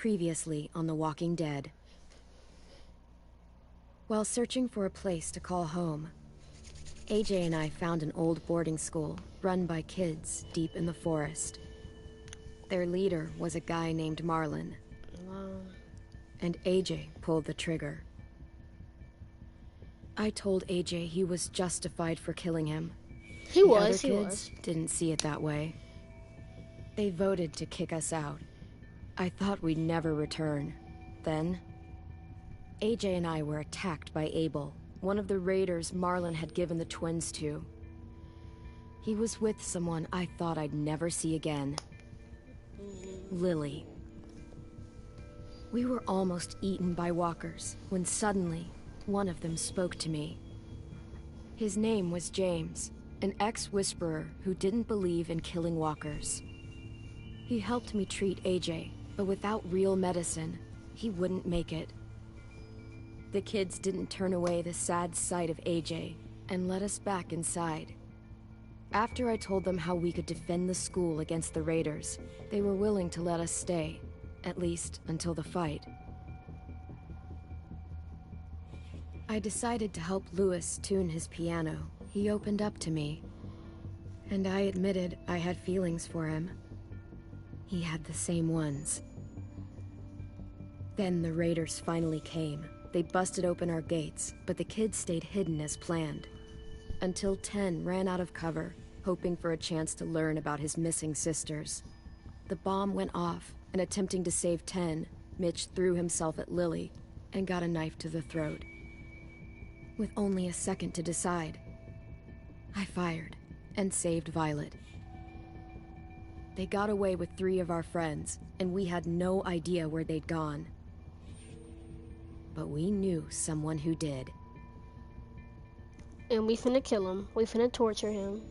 Previously on The Walking Dead. While searching for a place to call home, AJ and I found an old boarding school run by kids deep in the forest. Their leader was a guy named Marlon. And AJ pulled the trigger. I told AJ he was justified for killing him. He was. Didn't see it that way. They voted to kick us out. I thought we'd never return. Then, AJ and I were attacked by Abel, one of the raiders Marlon had given the twins to. He was with someone I thought I'd never see again. Lily. We were almost eaten by walkers when suddenly one of them spoke to me. His name was James, an ex-whisperer who didn't believe in killing walkers. He helped me treat AJ, but without real medicine, he wouldn't make it. The kids didn't turn away the sad sight of AJ and let us back inside. After I told them how we could defend the school against the raiders, they were willing to let us stay, at least until the fight. I decided to help Louis tune his piano. He opened up to me, and I admitted I had feelings for him. He had the same ones. Then the raiders finally came. They busted open our gates, but the kids stayed hidden as planned. Until Ten ran out of cover, hoping for a chance to learn about his missing sisters. The bomb went off, and attempting to save Ten, Mitch threw himself at Lily and got a knife to the throat. With only a second to decide, I fired and saved Violet. They got away with 3 of our friends, and we had no idea where they'd gone. But we knew someone who did. And we finna kill him. We finna torture him.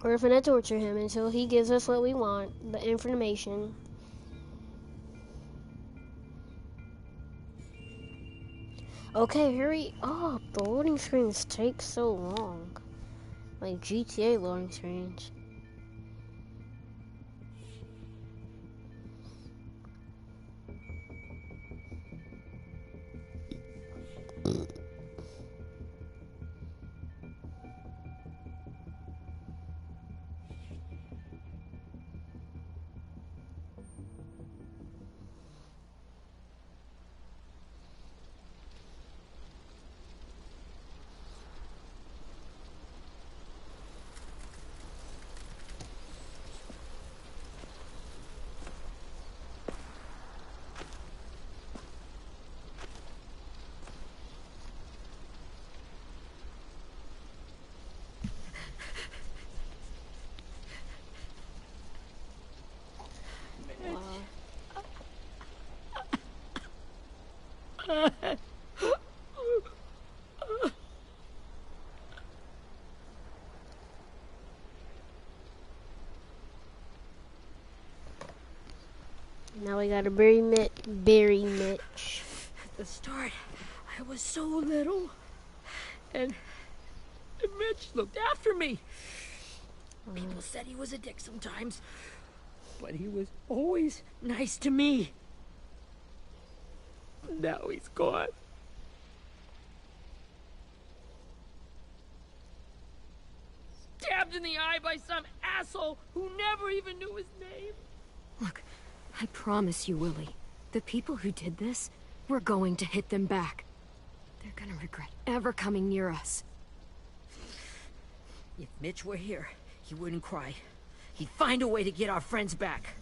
We're finna torture him until he gives us what we want, the information. Okay, hurry up. The loading screens take so long. Like GTA loading screens. Now we gotta bury Mitch. At the start, I was so little, and Mitch looked after me. People said he was a dick sometimes, but he was always nice to me. Now he's gone. Stabbed in the eye by some asshole who never even knew his name. Look, I promise you, Willie, the people who did this, we're going to hit them back. They're gonna regret ever coming near us. If Mitch were here, he wouldn't cry. He'd find a way to get our friends back.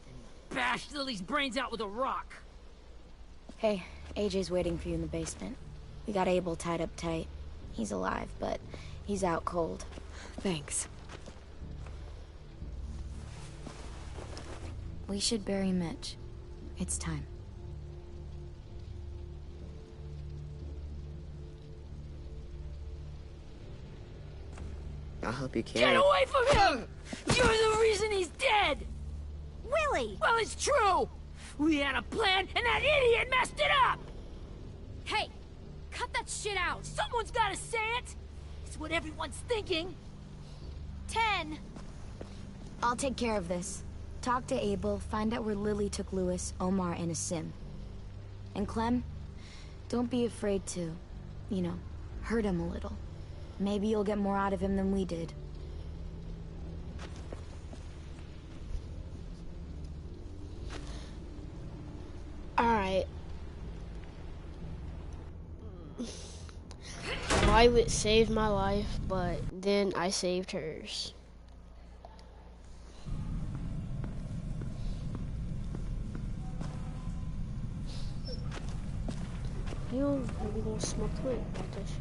And bash Lily's brains out with a rock. Hey, AJ's waiting for you in the basement. We got Abel tied up tight. He's alive, but he's out cold. Thanks. We should bury Mitch. It's time. I'll help you carry. Get away from him! You're the reason he's dead! Willie! Well, it's true! We had a plan, and that idiot messed it up! Hey! Cut that shit out! Someone's gotta say it! It's what everyone's thinking. 10! I'll take care of this. Talk to Abel, find out where Lily took Lewis, Omar, and a sim. And Clem, don't be afraid to, you know, hurt him a little. Maybe you'll get more out of him than we did. Alright. Violet saved my life, but then I saved hers. You know, we gonna smoke quick about this.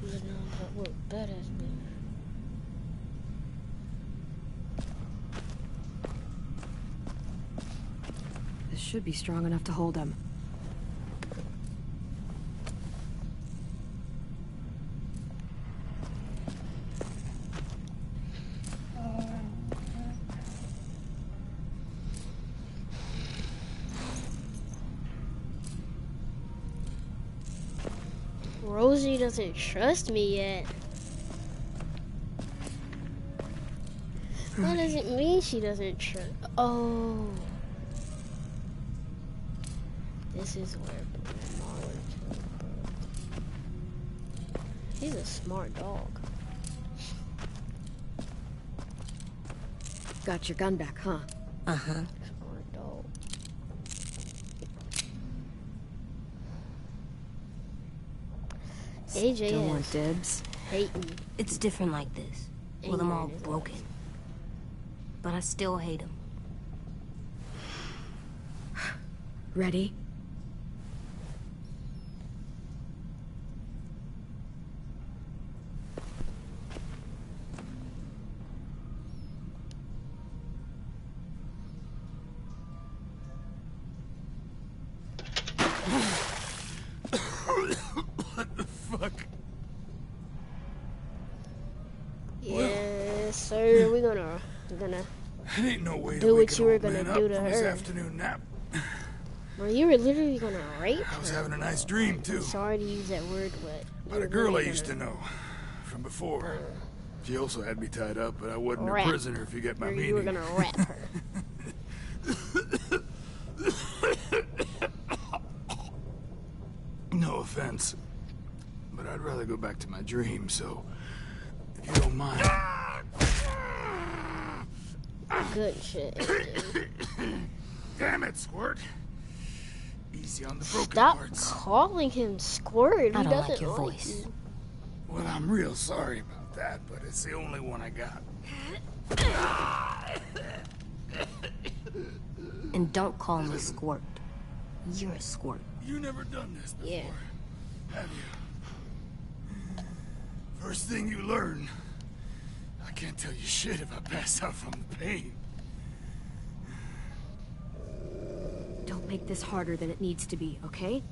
That look badass, man. This should be strong enough to hold him. Rosie doesn't trust me yet. What does it mean she doesn't trust? Oh. This is where Marlon killed Bro. He's a smart dog. Got your gun back, huh? Uh-huh. Smart dog. AJ Don't is want dibs. hating. It's different like this. With them all broken. But I still hate him. Ready? What the fuck? Yes, sir. We're gonna It ain't no way do to what wake you an were old gonna man do up to from his her. afternoon nap. Well, you were literally gonna rape I was her. having a nice dream too. Sorry to use that word, but About a girl I used to know from before. She also had me tied up, but I wasn't Rap. a prisoner if you get my You were meaning. gonna rap her. No offense, but I'd rather go back to my dream, so if you don't mind. Good shit. Damn it, Squirt. Easy on the broken Stop parts. calling him Squirt. I He don't doesn't like your like voice. you. Well, I'm real sorry about that, but it's the only one I got. And don't call me Squirt. You're a squirt. You never done this before, Yeah. have you? First thing you learn, I can't tell you shit if I pass out from the pain. Don't make this harder than it needs to be, okay?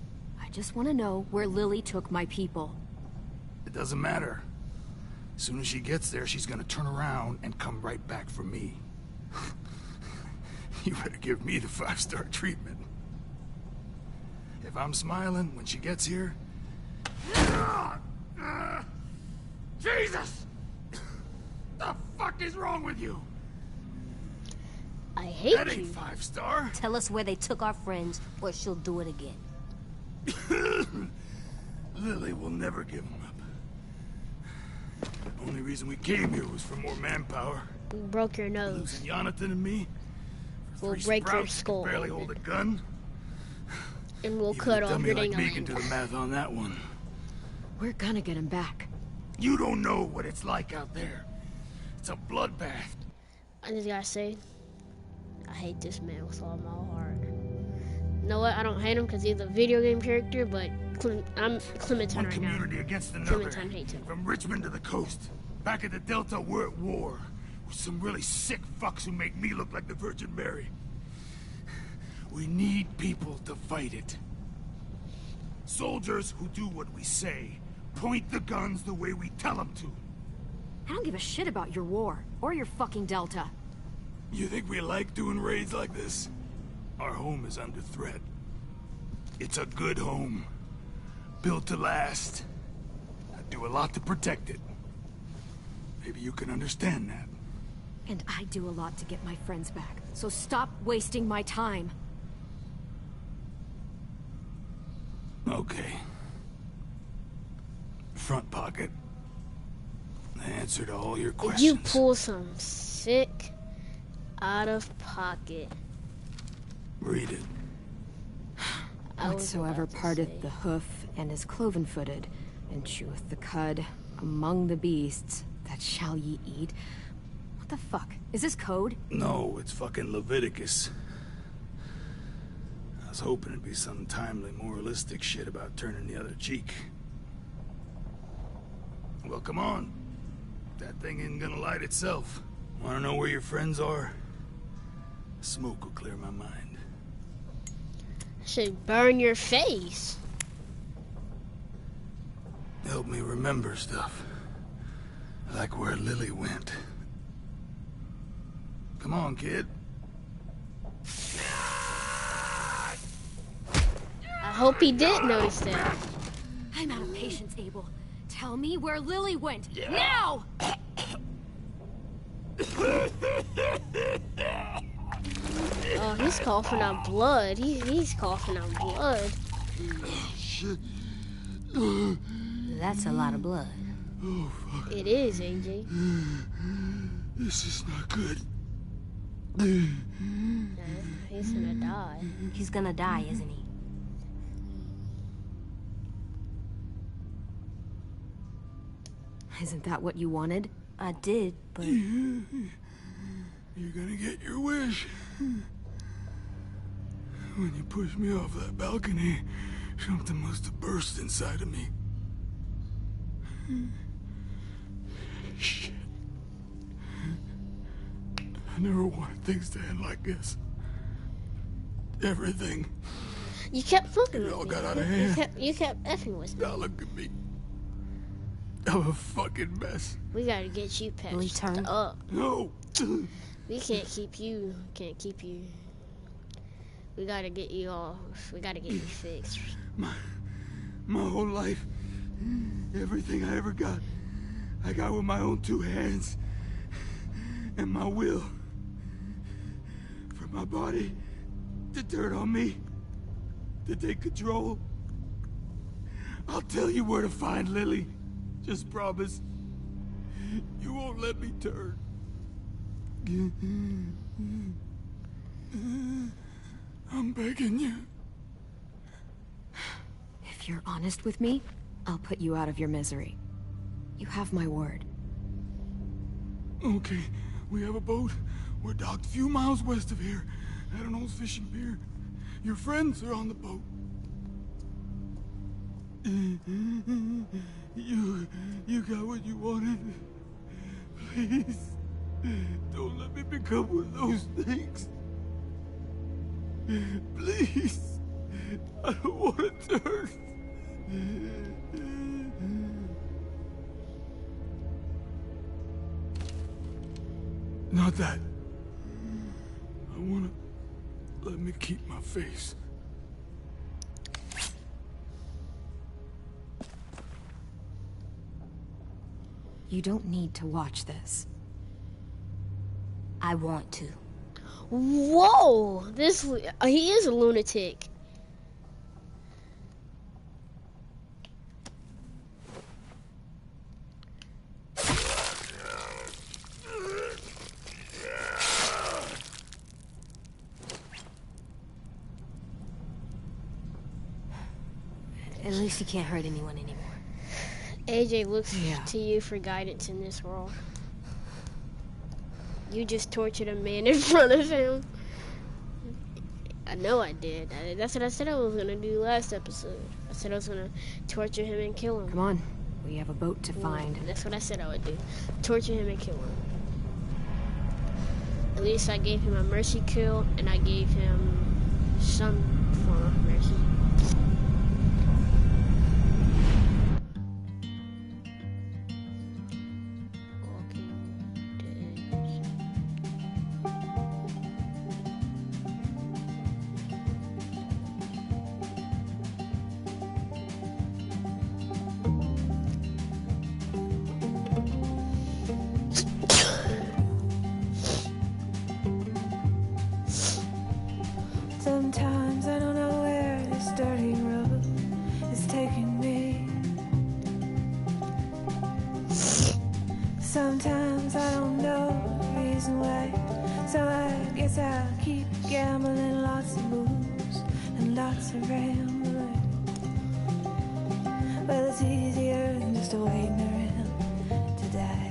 I just want to know where Lily took my people. It doesn't matter. As soon as she gets there, she's gonna turn around and come right back for me. You better give me the 5-star treatment. If I'm smiling when she gets here... Jesus! The fuck is wrong with you? I hate That you. ain't 5-star. Tell us where they took our friends, or she'll do it again. Lily will never give them up. The only reason we came here was for more manpower. We broke your nose. Losing Jonathan and me. For We'll 3 break your sprouts who skull can barely open. hold a gun. And we'll Even cut a off dummy your like me can ding-a-ling. do the math on that one. We're gonna get him back. You don't know what it's like out there. It's a bloodbath. I just gotta say, I hate this man with all my heart. You know what? I don't hate him because he's a video game character, but I'm Clementine One right now. community against another. Clementine hates him. From Richmond to the coast. Back at the Delta, we're at war. With some really sick fucks who make me look like the Virgin Mary. We need people to fight it. Soldiers who do what we say. Point the guns the way we tell them to. I don't give a shit about your war, or your fucking Delta. You think we like doing raids like this? Our home is under threat. It's a good home. Built to last. I do a lot to protect it. Maybe you can understand that. And I do a lot to get my friends back, so stop wasting my time. Okay. Front pocket. The answer to all your questions. You pull some sick out of pocket. Read it. Whatsoever parteth the hoof and is cloven-footed, and cheweth the cud among the beasts, that shall ye eat. What the fuck? Is this code? No, it's fucking Leviticus. I was hoping it'd be some timely, moralistic shit about turning the other cheek. Well, come on. That thing ain't gonna light itself. Wanna know where your friends are? Smoke will clear my mind. Should burn your face. Help me remember stuff. Like where Lily went. Come on, kid. I hope he did notice that. I'm out of patience, Abel. Tell me where Lily went. Now! Oh, he's coughing out blood. He's coughing out blood. That's a lot of blood. It is, AJ. This is not good. He's gonna die. He's gonna die, isn't he? Isn't that what you wanted? I did, but You're gonna get your wish. When you pushed me off that balcony, something must have burst inside of me. Shit. I never wanted things to end like this. Everything. You kept fucking It with all me. got out of hand. You kept effing with me. Now look at me. I'm a fucking mess. We gotta get you Will he patched turn? up. No. We can't keep you. Can't keep you. We gotta get you off. We gotta get you fixed. My whole life, everything I ever got, I got with my own two hands and my will. For my body to turn on me, to take control. I'll tell you where to find Lily. Just promise. You won't let me turn. I'm begging you. If you're honest with me, I'll put you out of your misery. You have my word. Okay, we have a boat. We're docked a few miles west of here at an old fishing pier. Your friends are on the boat. You got what you wanted. Please, don't let me become one of those things. Please, I don't want to turn. Not that. I wanna let me keep my face. You don't need to watch this. I want to. Whoa! He is a lunatic. At least he can't hurt anyone anymore. AJ looks to you for guidance in this world. You just tortured a man in front of him. I know I did. That's what I said I was gonna do last episode. I said I was gonna torture him and kill him. Come on, we have a boat to find. That's what I said I would do. Torture him and kill him. At least I gave him a mercy kill, and I gave him some form of mercy. family. Well, it's easier than just waiting around to die.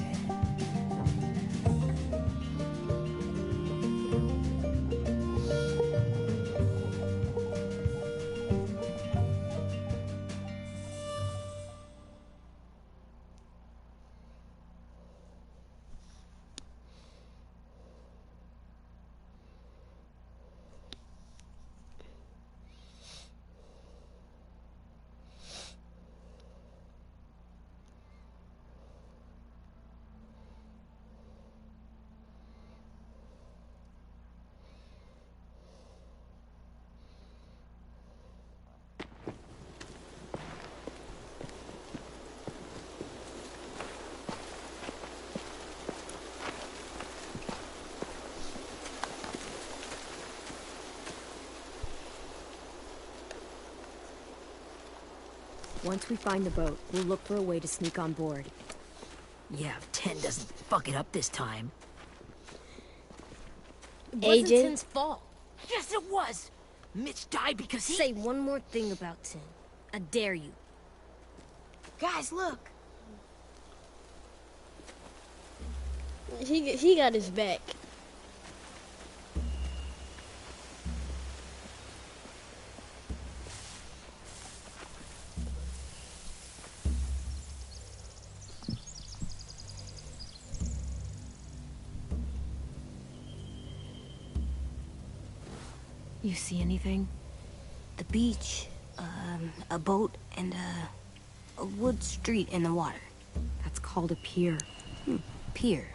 Once we find the boat, we'll look for a way to sneak on board. Yeah, if 10 doesn't fuck it up this time. It wasn't AJ? Tin's fault. Yes, it was! Mitch died because he... Say one more thing about Tin. I dare you. Guys, look. He got his back. You see anything? The beach, a boat, and a wood street in the water. That's called a pier. Pier.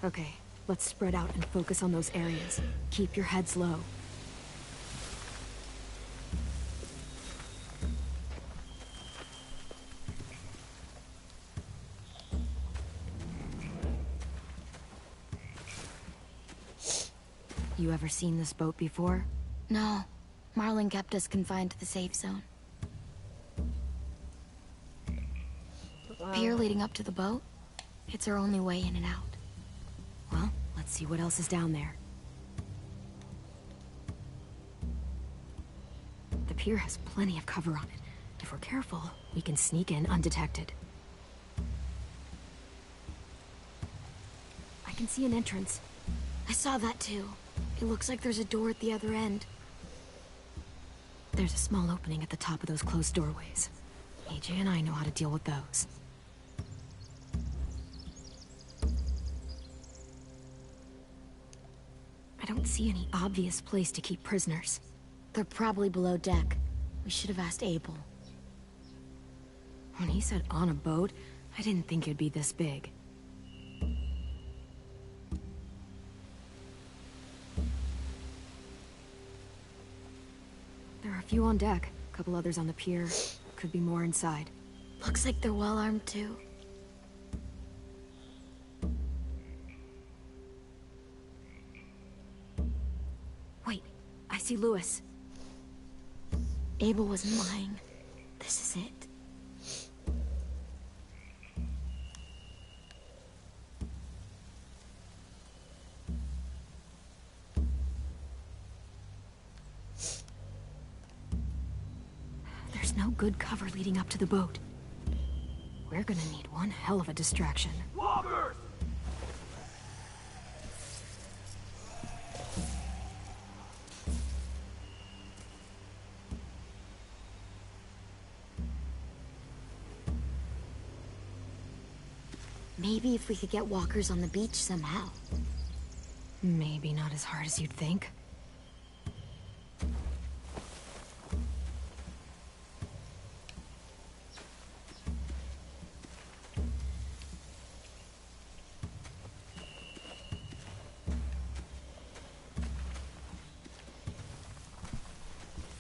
Okay, let's spread out and focus on those areas. Keep your heads low. You ever seen this boat before? No. Marlin kept us confined to the safe zone. Pier leading up to the boat? It's our only way in and out. Well, let's see what else is down there. The pier has plenty of cover on it. If we're careful, we can sneak in undetected. I can see an entrance. I saw that too. It looks like there's a door at the other end. There's a small opening at the top of those closed doorways. AJ and I know how to deal with those. I don't see any obvious place to keep prisoners. They're probably below deck. We should have asked Abel. When he said on a boat, I didn't think it'd be this big. There are a few on deck, a couple others on the pier. Could be more inside. Looks like they're well armed too. Wait, I see Lewis. Abel wasn't lying. This is it. There's no good cover leading up to the boat. We're gonna need one hell of a distraction. Walkers! Maybe if we could get walkers on the beach somehow. Maybe not as hard as you'd think.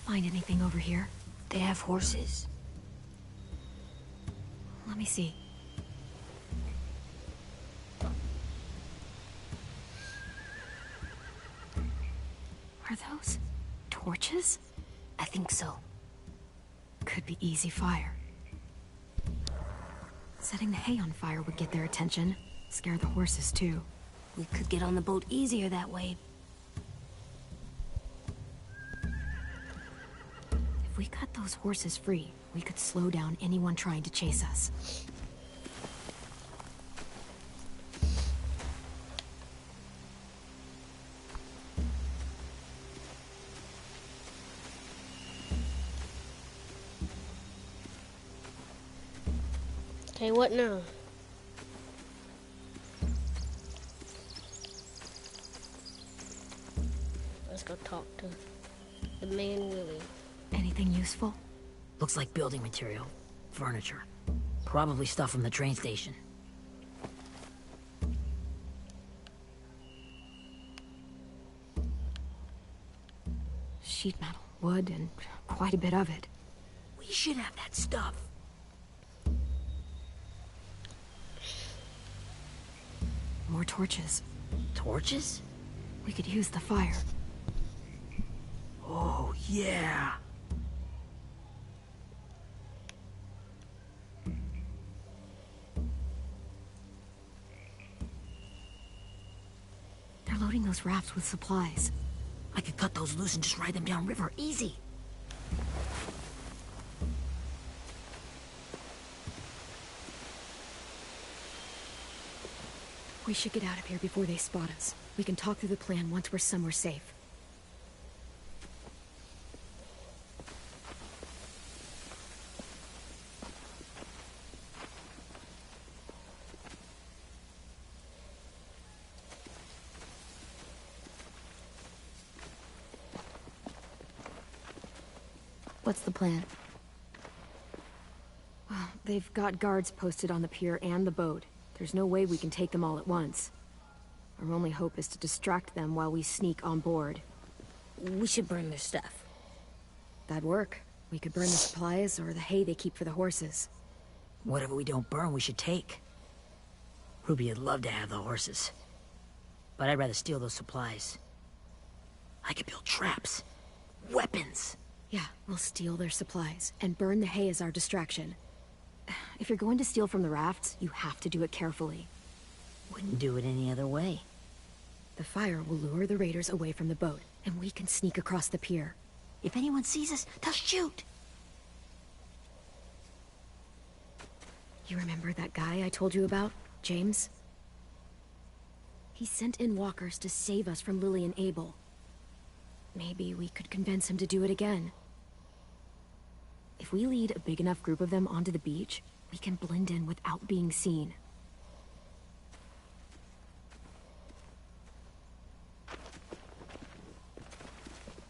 Find anything over here? They have horses. Let me see. Are those torches? I think so. Could be easy fire. Setting the hay on fire would get their attention. Scare the horses, too. We could get on the boat easier that way. If we cut those horses free, we could slow down anyone trying to chase us. Okay, what now? Let's go talk to the man Willie. Anything useful? Looks like building material. Furniture. Probably stuff from the train station. Sheet metal, wood, and quite a bit of it. We should have that stuff. More torches. Torches? We could use the fire. Oh, yeah. They're loading those rafts with supplies. I could cut those loose and just ride them downriver. Easy. We should get out of here before they spot us. We can talk through the plan once we're somewhere safe. What's the plan? Well, they've got guards posted on the pier and the boat. There's no way we can take them all at once. Our only hope is to distract them while we sneak on board. We should burn their stuff. That'd work. We could burn the supplies or the hay they keep for the horses. Whatever we don't burn, we should take. Ruby would love to have the horses. But I'd rather steal those supplies. I could build traps. Weapons. Yeah, we'll steal their supplies and burn the hay as our distraction. If you're going to steal from the rafts, you have to do it carefully. Wouldn't do it any other way. The fire will lure the raiders away from the boat, and we can sneak across the pier. If anyone sees us, they'll shoot. You remember that guy I told you about? James? He sent in walkers to save us from Lily and Abel. Maybe we could convince him to do it again. If we lead a big enough group of them onto the beach, we can blend in without being seen.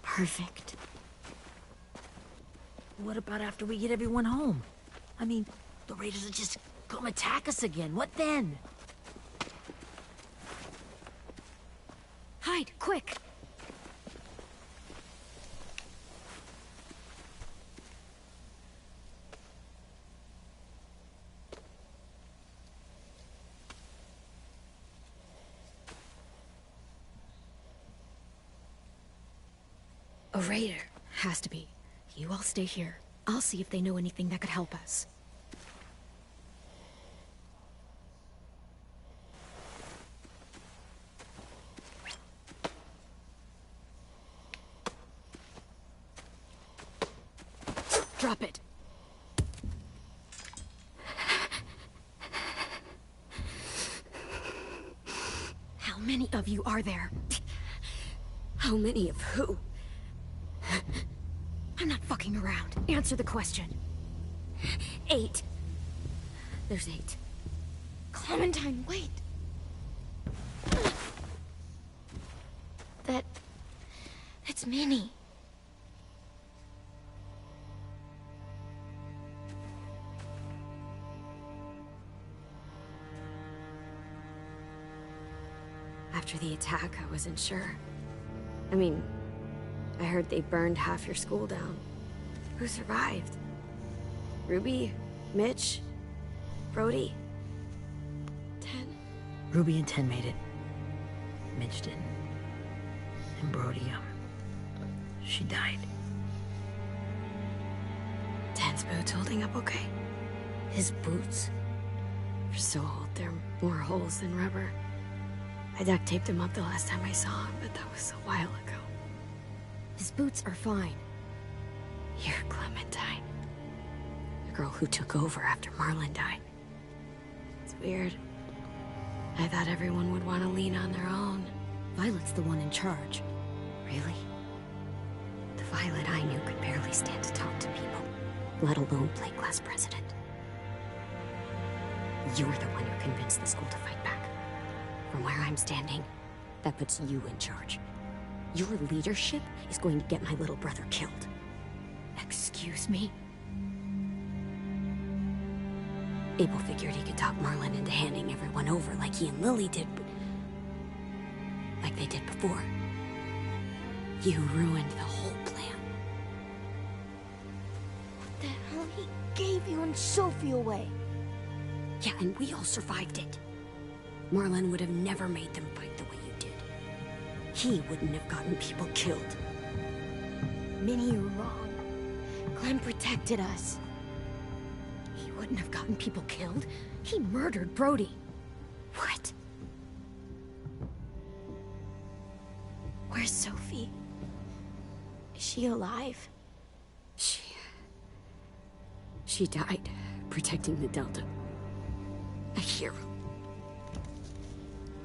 Perfect. What about after we get everyone home? I mean, the raiders will just come attack us again. What then? Hide, quick! A raider. Has to be. You all stay here. I'll see if they know anything that could help us. Drop it. How many of you are there? How many of who? I'm not fucking around. Answer the question. 8. There's 8. Clementine, wait. That's Minnie. After the attack, I wasn't sure. I mean, I heard they burned half your school down. Who survived? Ruby? Mitch? Brody? 10? Ruby and 10 made it. Mitch didn't. And Brody, she died. 10's boots holding up okay? His boots. They're so old, there are more holes than rubber. I duct taped him up the last time I saw him, but that was a while ago. His boots are fine. You're Clementine. The girl who took over after Marlon died. It's weird. I thought everyone would want to lean on their own. Violet's the one in charge. Really? The Violet I knew could barely stand to talk to people, let alone play class president. You're the one who convinced the school to fight back. From where I'm standing, that puts you in charge. Your leadership is going to get my little brother killed. Excuse me? Abel figured he could talk Marlon into handing everyone over like he and Lily did, but... like they did before. You ruined the whole plan. What the hell? He gave you and Sophie away. Yeah, and we all survived it. Marlon would have never made them fight the way you did. He wouldn't have gotten people killed. Minnie, you're wrong. Clem protected us. He wouldn't have gotten people killed. He murdered Brody. What? Where's Sophie? Is she alive? She died protecting the Delta. A hero.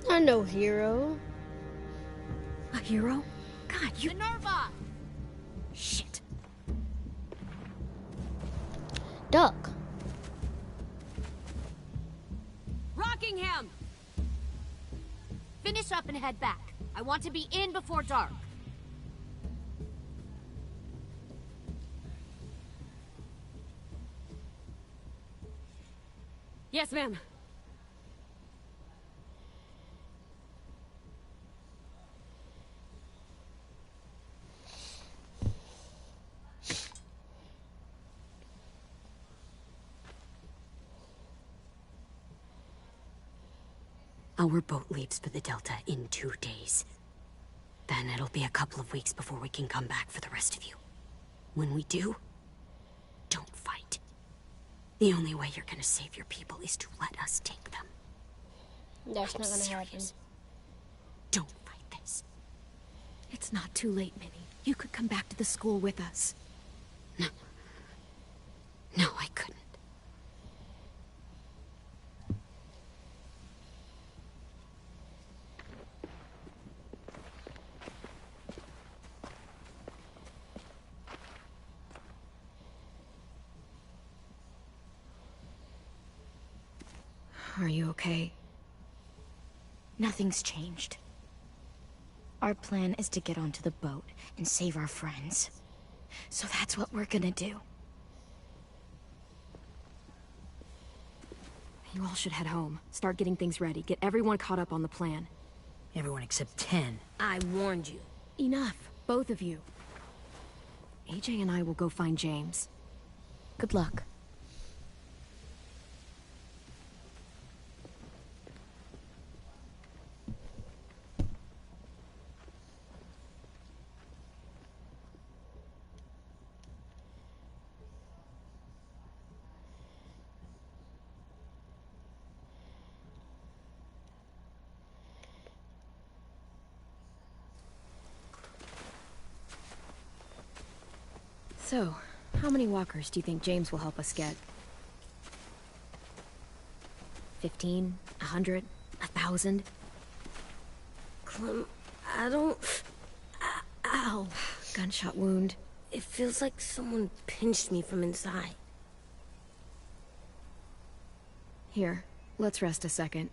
I'm no hero. A hero? God, you... Minerva! Shit. Duck. Rockingham! Finish up and head back. I want to be in before dark. Yes, ma'am. Our boat leaves for the Delta in 2 days. Then it'll be a couple of weeks before we can come back for the rest of you. When we do, don't fight. The only way you're gonna save your people is to let us take them. That's I'm not gonna happen. serious. Don't fight this. It's not too late, Minnie. You could come back to the school with us. No. No, I couldn't. Are you okay? Nothing's changed. Our plan is to get onto the boat and save our friends. So that's what we're gonna do. You all should head home. Start getting things ready. Get everyone caught up on the plan. Everyone except 10. I warned you. Enough, both of you. AJ and I will go find James. Good luck. So, how many walkers do you think James will help us get? 15? 100? 1,000? Clem, I don't... Ow. Gunshot wound. It feels like someone pinched me from inside. Here, let's rest a second.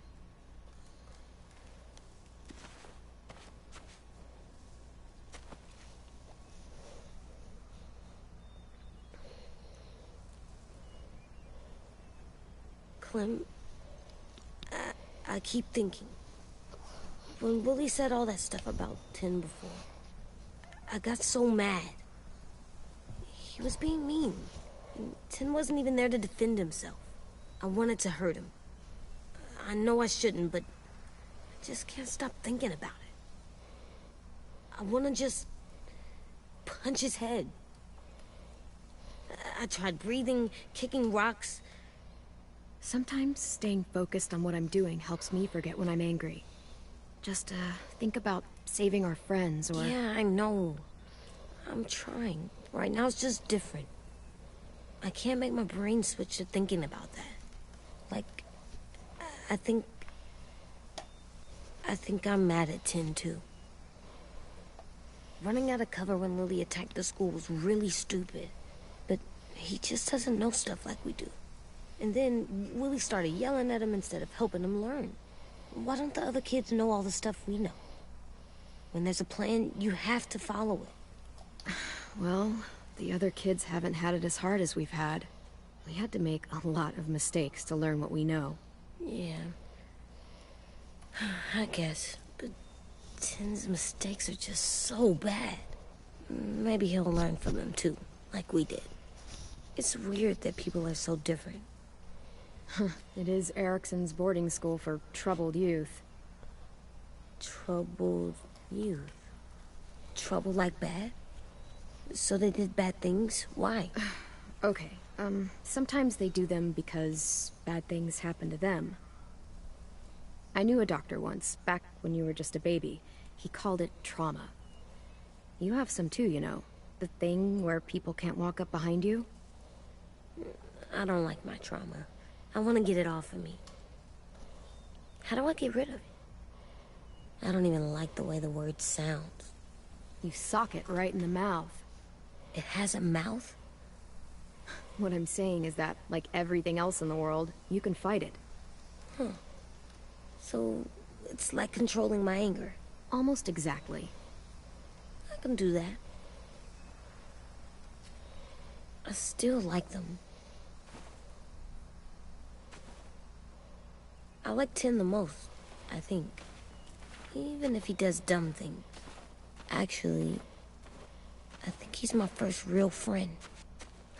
Clem, I keep thinking. When Willie said all that stuff about Tin before, I got so mad. He was being mean. Tin wasn't even there to defend himself. I wanted to hurt him. I know I shouldn't, but I just can't stop thinking about it. I want to just punch his head. I tried breathing, kicking rocks. Sometimes staying focused on what I'm doing helps me forget when I'm angry. Just, think about saving our friends, or... Yeah, I know. I'm trying. Right now it's just different. I can't make my brain switch to thinking about that. Like, I think I'm mad at Tin, too. Running out of cover when Lily attacked the school was really stupid. But he just doesn't know stuff like we do. And then Willie started yelling at him instead of helping him learn. Why don't the other kids know all the stuff we know? When there's a plan, you have to follow it. Well, the other kids haven't had it as hard as we've had. We had to make a lot of mistakes to learn what we know. Yeah. I guess. But Tin's mistakes are just so bad. Maybe he'll learn from them too, like we did. It's weird that people are so different. It is Erickson's boarding school for troubled youth. Troubled youth? Trouble like bad? So they did bad things? Why? Okay, sometimes they do them because bad things happen to them. I knew a doctor once, back when you were just a baby. He called it trauma. You have some too, you know. The thing where people can't walk up behind you. I don't like my trauma. I want to get it off of me. How do I get rid of it? I don't even like the way the word sounds. You sock it right in the mouth. It has a mouth? What I'm saying is that, like everything else in the world, you can fight it. Huh. So, it's like controlling my anger. Almost exactly. I can do that. I still like them. I like Tin the most, I think. Even if he does dumb things. Actually, I think he's my first real friend.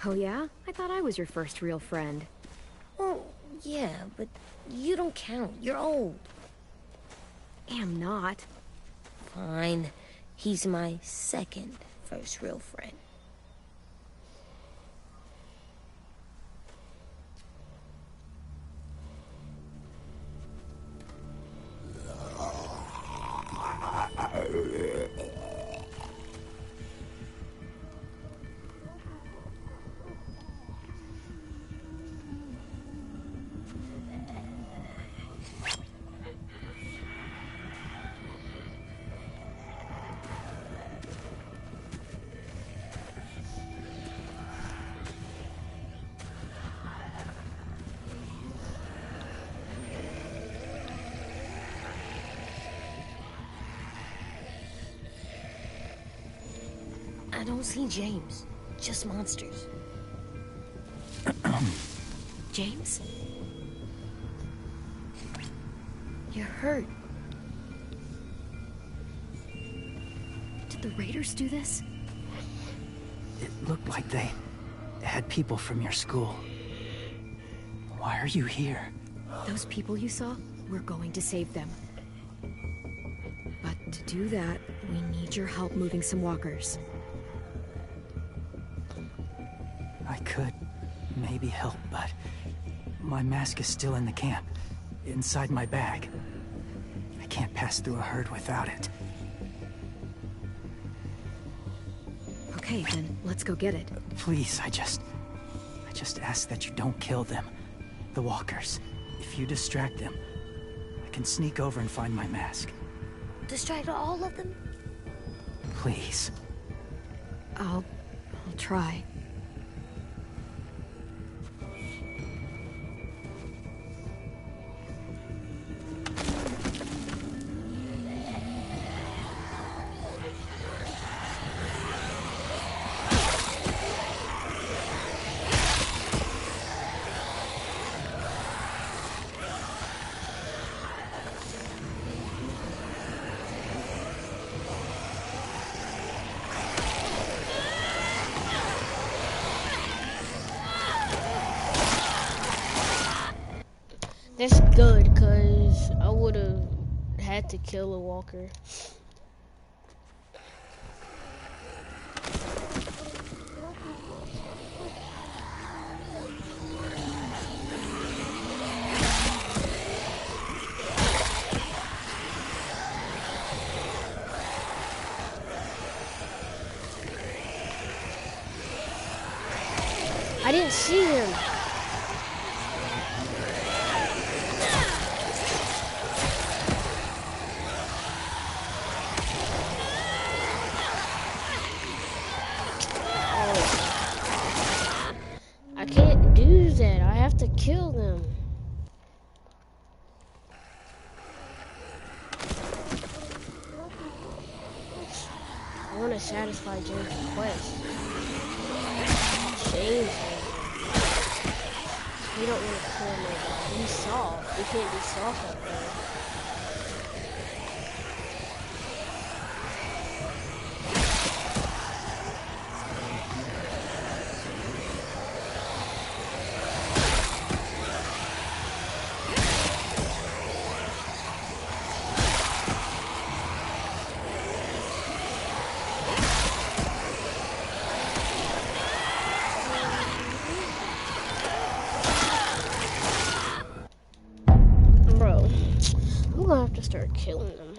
Oh yeah? I thought I was your first real friend. Well, yeah, but you don't count. You're old. Am not. Fine. He's my second first real friend. I don't see James. Just monsters. James? You're hurt. Did the Raiders do this? It looked like they had people from your school. Why are you here? Those people you saw, we're going to save them. But to do that, we need your help moving some walkers. I could maybe help, but my mask is still in the camp, inside my bag. I can't pass through a herd without it. Okay, then let's go get it. Please, I just ask that you don't kill them. The walkers. If you distract them, I can sneak over and find my mask. Distract all of them? Please. I'll try. That's good, cause I would've had to kill a walker. I didn't see him. I can't do that. I have to kill them. I want to satisfy James' request. James, we don't want to kill nobody. He's soft. We can't be soft up there. I'm gonna have to start killing them.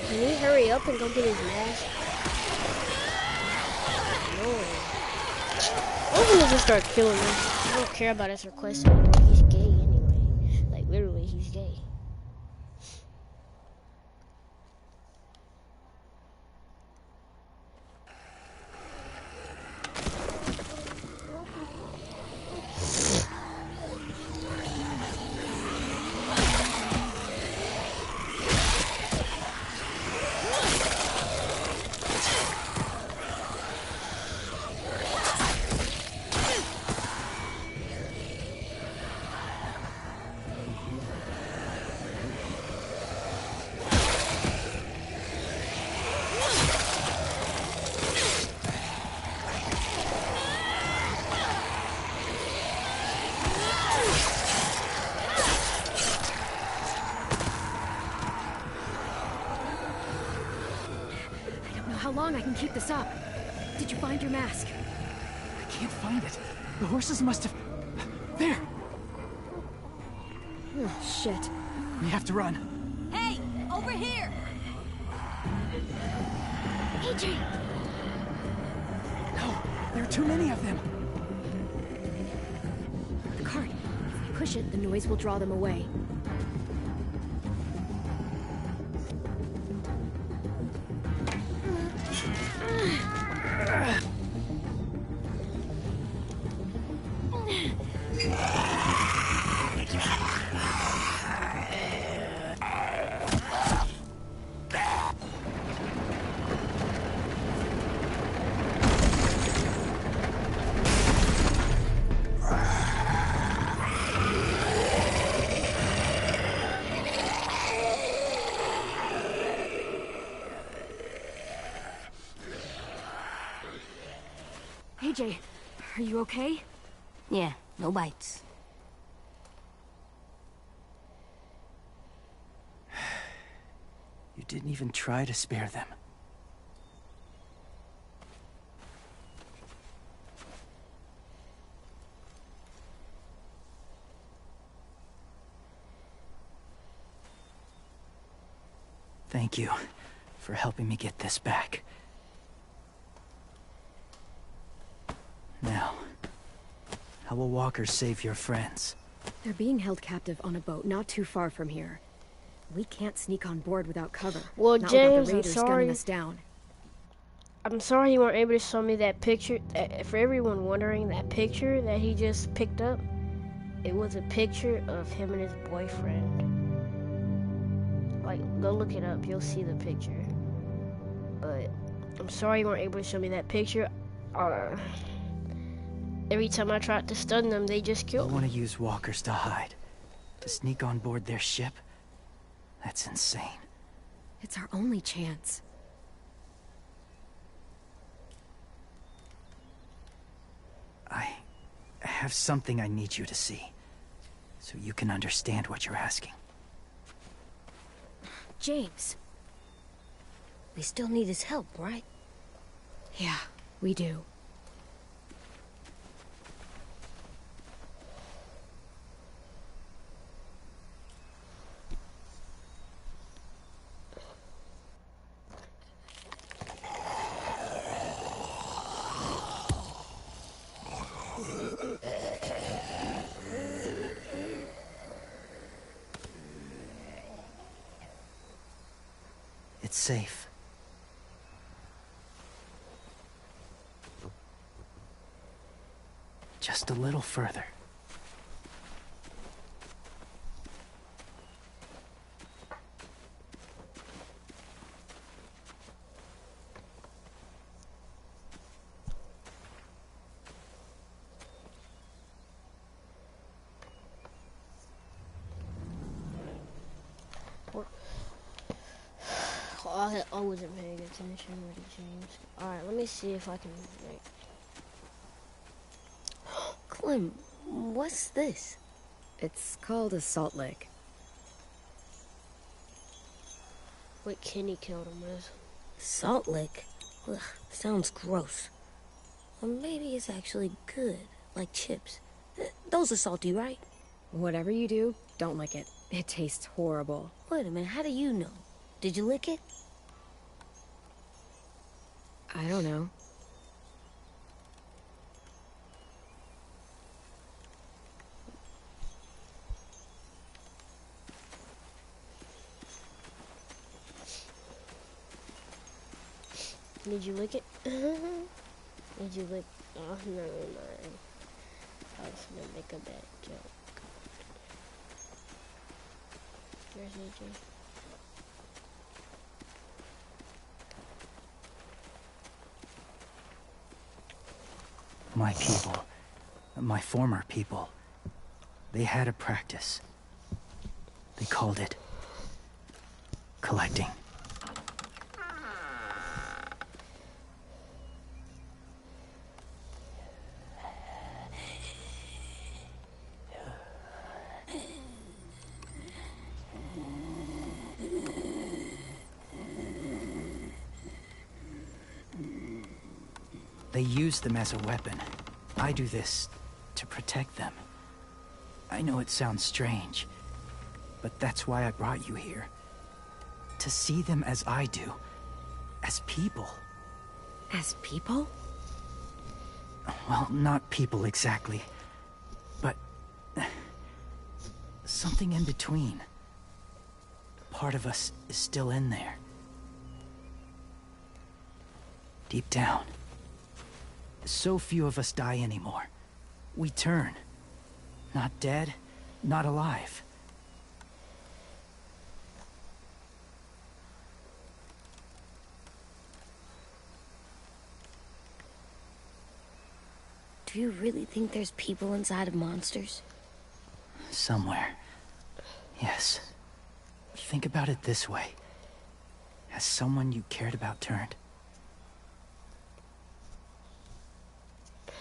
Can he hurry up and go get his mask? No. I'm gonna just start killing him. I don't care about his request anymore. He's gay anyway. Like literally, he's gay. How long I can keep this up? Did you find your mask? I can't find it. The horses must have... There! Oh, shit. We have to run. Hey, over here! AJ! No, there are too many of them. The cart. If we push it, the noise will draw them away. AJ, are you okay? Yeah, no bites. You didn't even try to spare them. Thank you for helping me get this back. Now, how will walkers save your friends? They're being held captive on a boat not too far from here. We can't sneak on board without cover. Well, not James, without the I'm raiders sorry. gunning us down. I'm sorry you weren't able to show me that picture. For everyone wondering, that picture that he just picked up, it was a picture of him and his boyfriend. Like, go look it up. You'll see the picture. But I'm sorry you weren't able to show me that picture. Every time I tried to stun them, they just killed You me. want to use walkers to hide? To sneak on board their ship? That's insane. It's our only chance. I have something I need you to see, so you can understand what you're asking. James. We still need his help, right? Yeah, we do. It's safe. Just a little further. I wasn't paying attention with James. Alright, let me see if I can make... Clem, what's this? It's called a salt lick. What Kenny killed him with. Salt lick? Ugh, sounds gross. Or maybe it's actually good, like chips. Those are salty, right? Whatever you do, don't lick it. It tastes horrible. Wait a minute, how do you know? Did you lick it? I don't know. Did you lick it? Did you lick... Oh, never mind. I was gonna make a bad joke. Where's AJ? My people, my former people, they had a practice. They called it collecting. They use them as a weapon. I do this to protect them. I know it sounds strange, but that's why I brought you here. To see them as I do. As people. As people? Well, not people exactly. But... something in between. Part of us is still in there. Deep down. So few of us die anymore. We turn. Not dead, not alive. Do you really think there's people inside of monsters? Somewhere. Yes. Think about it this way. Has someone you cared about turned?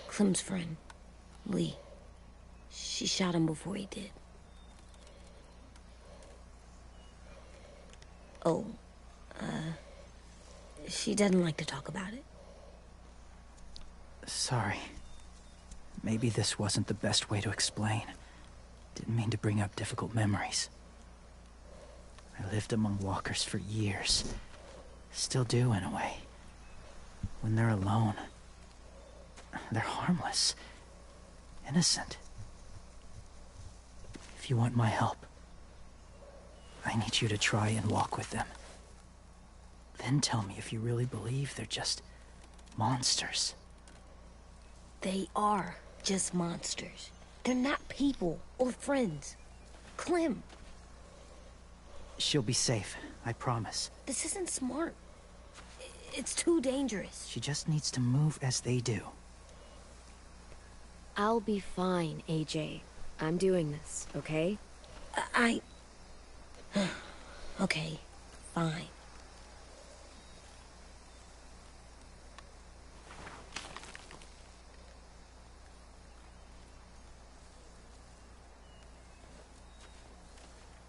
Clem's friend, Lee. She shot him before he did. Oh, she doesn't like to talk about it. Sorry. Maybe this wasn't the best way to explain. Didn't mean to bring up difficult memories. I lived among walkers for years. Still do, in a way. When they're alone, they're harmless. Innocent. If you want my help, I need you to try and walk with them. Then tell me if you really believe they're just monsters. They are just monsters. They're not people or friends. Clem. She'll be safe, I promise. This isn't smart. It's too dangerous. She just needs to move as they do. I'll be fine, AJ. I'm doing this, okay? Okay, fine.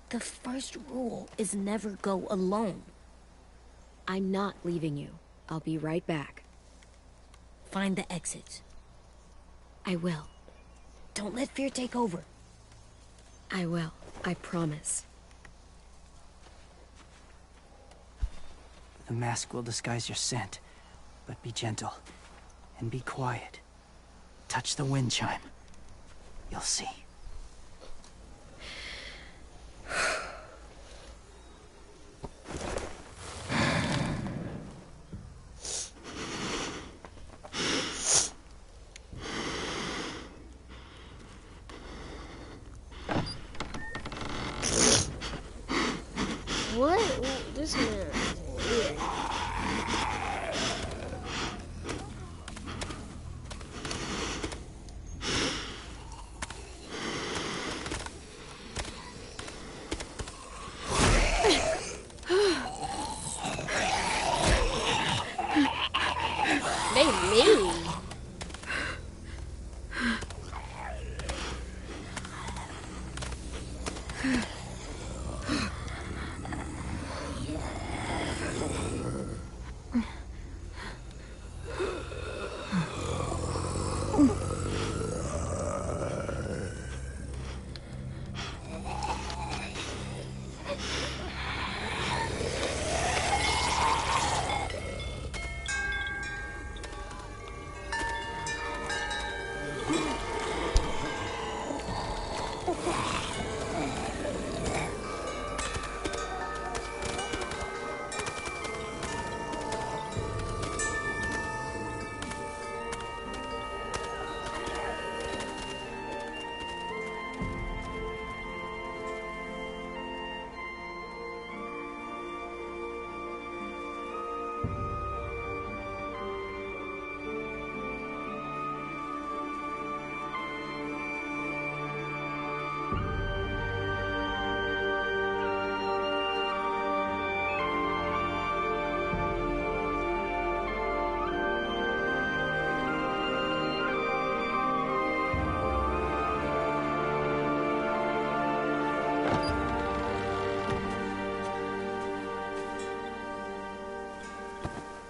The first rule is never go alone. I'm not leaving you. I'll be right back. Find the exits. I will. Don't let fear take over. I will. I promise. The mask will disguise your scent, but be gentle. And be quiet. Touch the wind chime. You'll see. What? This man is weird. They mean.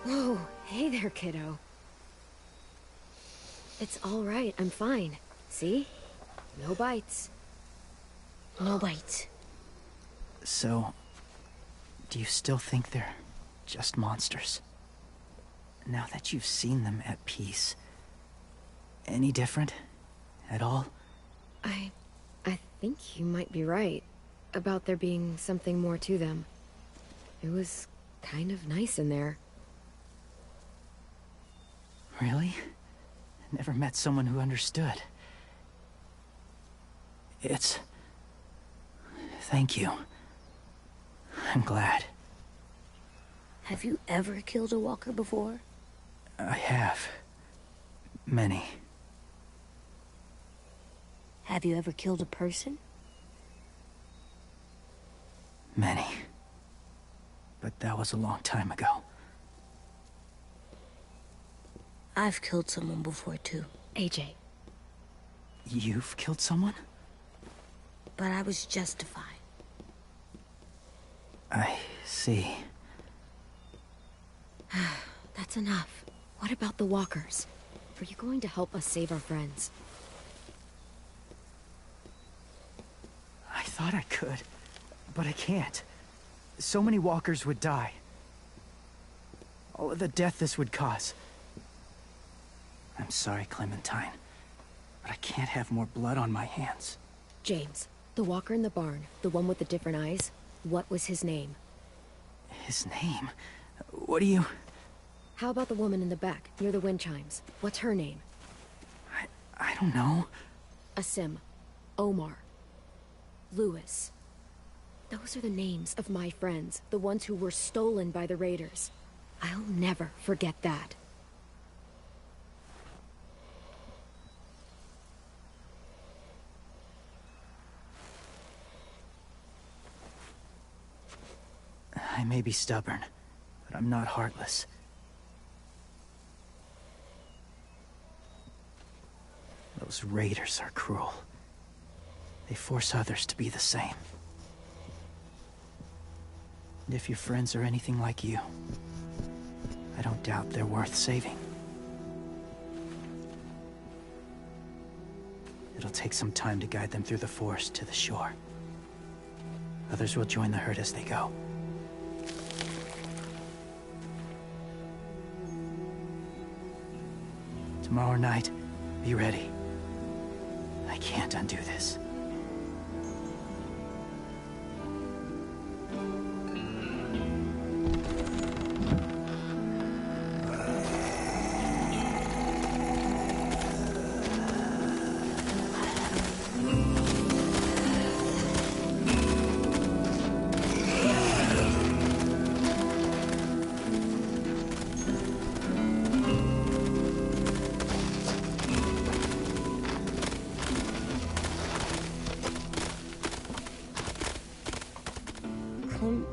Whoa, hey there, kiddo. It's all right, I'm fine. See? No bites. No bites. So, do you still think they're just monsters? Now that you've seen them at peace, any different at all? I think you might be right about there being something more to them. It was kind of nice in there. Really? Never met someone who understood. Thank you. I'm glad. Have you ever killed a walker before? I have. Many. Have you ever killed a person? Many. But that was a long time ago. I've killed someone before, too. AJ. You've killed someone? But I was justified. I see. That's enough. What about the walkers? Are you going to help us save our friends? I thought I could, but I can't. So many walkers would die. All of the death this would cause. I'm sorry, Clementine, but I can't have more blood on my hands. James, the walker in the barn, the one with the different eyes, what was his name? His name? What do you... How about the woman in the back, near the wind chimes? What's her name? I don't know. Aasim. Omar. Lewis. Those are the names of my friends, the ones who were stolen by the raiders. I'll never forget that. I may be stubborn, but I'm not heartless. Those raiders are cruel. They force others to be the same. And if your friends are anything like you, I don't doubt they're worth saving. It'll take some time to guide them through the forest to the shore. Others will join the herd as they go. Tomorrow night, be ready. I can't undo this. Clem,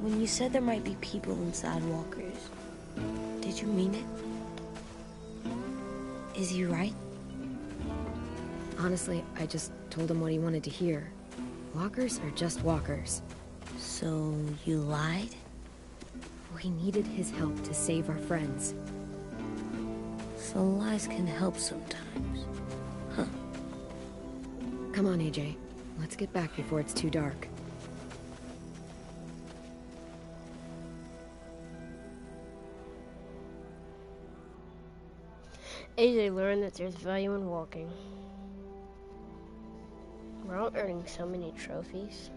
when you said there might be people inside walkers, did you mean it? Is he right? Honestly, I just told him what he wanted to hear. Walkers are just walkers. So you lied? We needed his help to save our friends. So lies can help sometimes. Huh. Come on, AJ. Let's get back before it's too dark. AJ learned that there's value in walking. We're all earning so many trophies.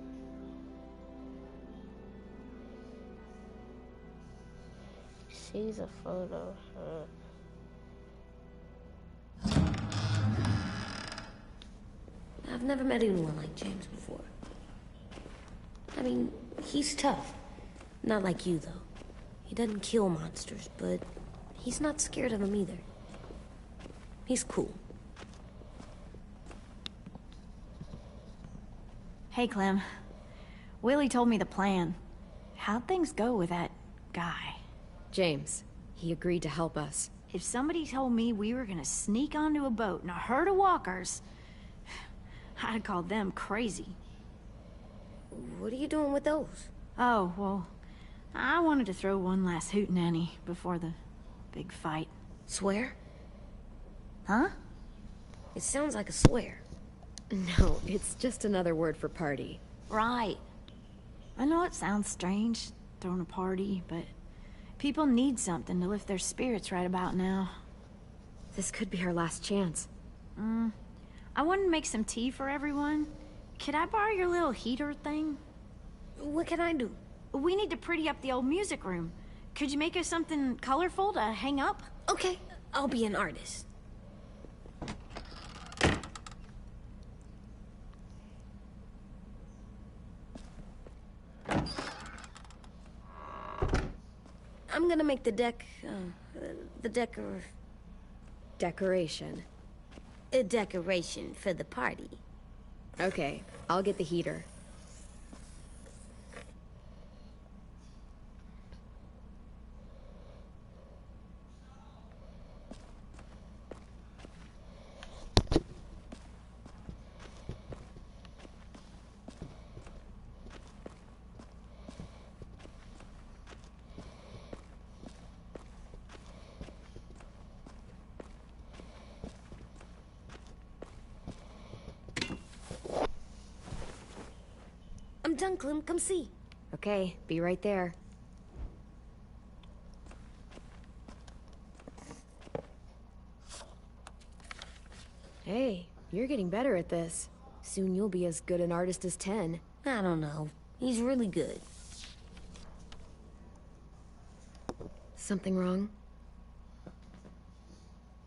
Sees a photo. I've never met anyone like James before. I mean, he's tough. Not like you, though. He doesn't kill monsters, but he's not scared of them either. He's cool. Hey, Clem. Willie told me the plan. How'd things go with that guy? James. He agreed to help us. If somebody told me we were gonna sneak onto a boat in a herd of walkers, I'd call them crazy. What are you doing with those? Oh, well, I wanted to throw one last hootenanny before the big fight. Swear? Huh? It sounds like a swear. No, it's just another word for party. Right. I know it sounds strange, throwing a party, but people need something to lift their spirits right about now. This could be our last chance. I wanted to make some tea for everyone. Could I borrow your little heater thing? What can I do? We need to pretty up the old music room. Could you make us something colorful to hang up? Okay, I'll be an artist. I'm gonna make the Decoration. a decoration for the party. Okay, I'll get the heater. I'm done, Clem. Come see. Okay, be right there. Hey, you're getting better at this. Soon you'll be as good an artist as 10. I don't know. He's really good. Something wrong?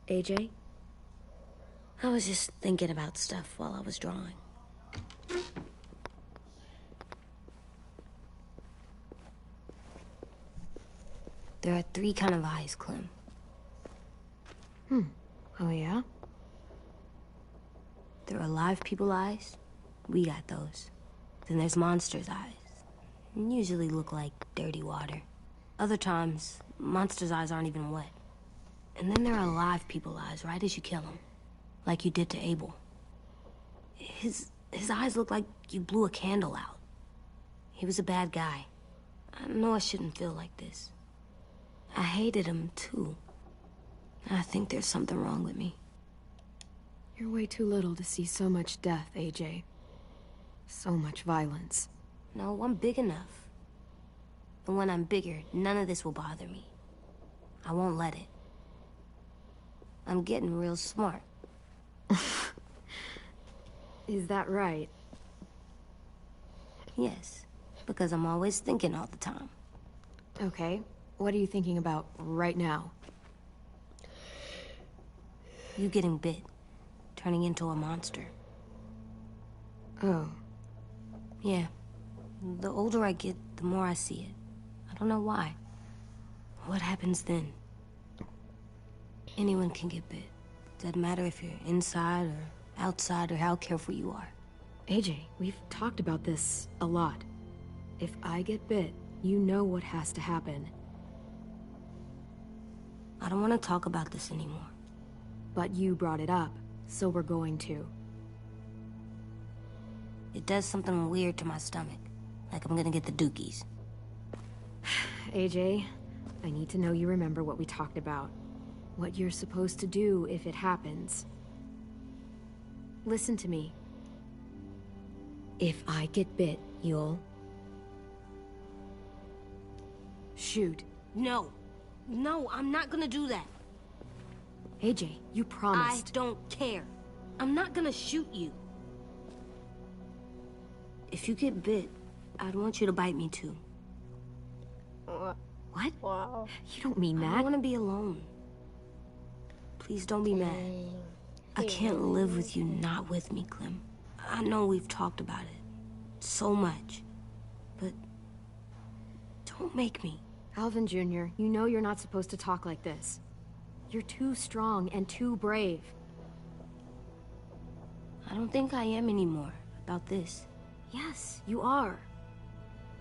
AJ? I was just thinking about stuff while I was drawing. There are 3 kinds of eyes, Clem. Oh yeah? There are live people eyes. We got those. Then there's monsters' eyes. Usually look like dirty water. Other times, monsters' eyes aren't even wet. And then there are live people eyes right as you kill them. Like you did to Abel. His eyes look like you blew a candle out. He was a bad guy. I know I shouldn't feel like this. I hated him, too. I think there's something wrong with me. You're way too little to see so much death, AJ. So much violence. No, I'm big enough. And when I'm bigger, none of this will bother me. I won't let it. I'm getting real smart. Is that right? Yes, because I'm always thinking all the time. Okay, what are you thinking about right now? You getting bit. Turning into a monster. Oh. Yeah. The older I get, the more I see it. I don't know why. What happens then? Anyone can get bit. Doesn't matter if you're inside or outside or how careful you are. AJ, we've talked about this a lot. If I get bit, you know what has to happen. I don't want to talk about this anymore. But you brought it up, so we're going to. It does something weird to my stomach. Like I'm gonna get the dookies. AJ, I need to know you remember what we talked about. What you're supposed to do if it happens. Listen to me. If I get bit, you'll... shoot. No. No, I'm not gonna do that. AJ, you promised. I don't care. I'm not gonna shoot you. If you get bit, I'd want you to bite me too. What? Wow. You don't mean that. I want to be alone. Please don't be mad. I can't live with you not with me, Clem. I know we've talked about it so much, but don't make me. Alvin Jr., you know you're not supposed to talk like this. You're too strong and too brave. I don't think I am anymore about this. Yes, you are.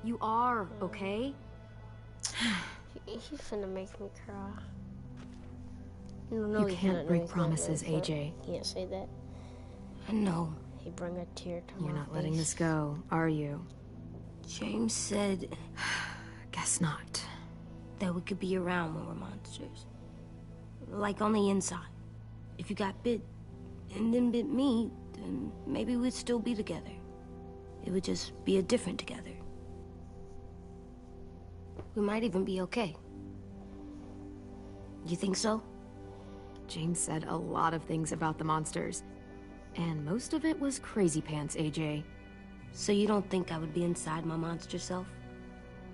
You are, okay? He's gonna make me cry. No, you can't break promises, AJ. You can't say that. I know. He bring a tear to my face. You're not letting this go, are you? James said... Guess not. That we could be around when we're monsters. Like on the inside. If you got bit and then bit me, then maybe we'd still be together. It would just be a different together. We might even be okay. You think so? James said a lot of things about the monsters. And most of it was crazy pants, AJ. So you don't think I would be inside my monster self?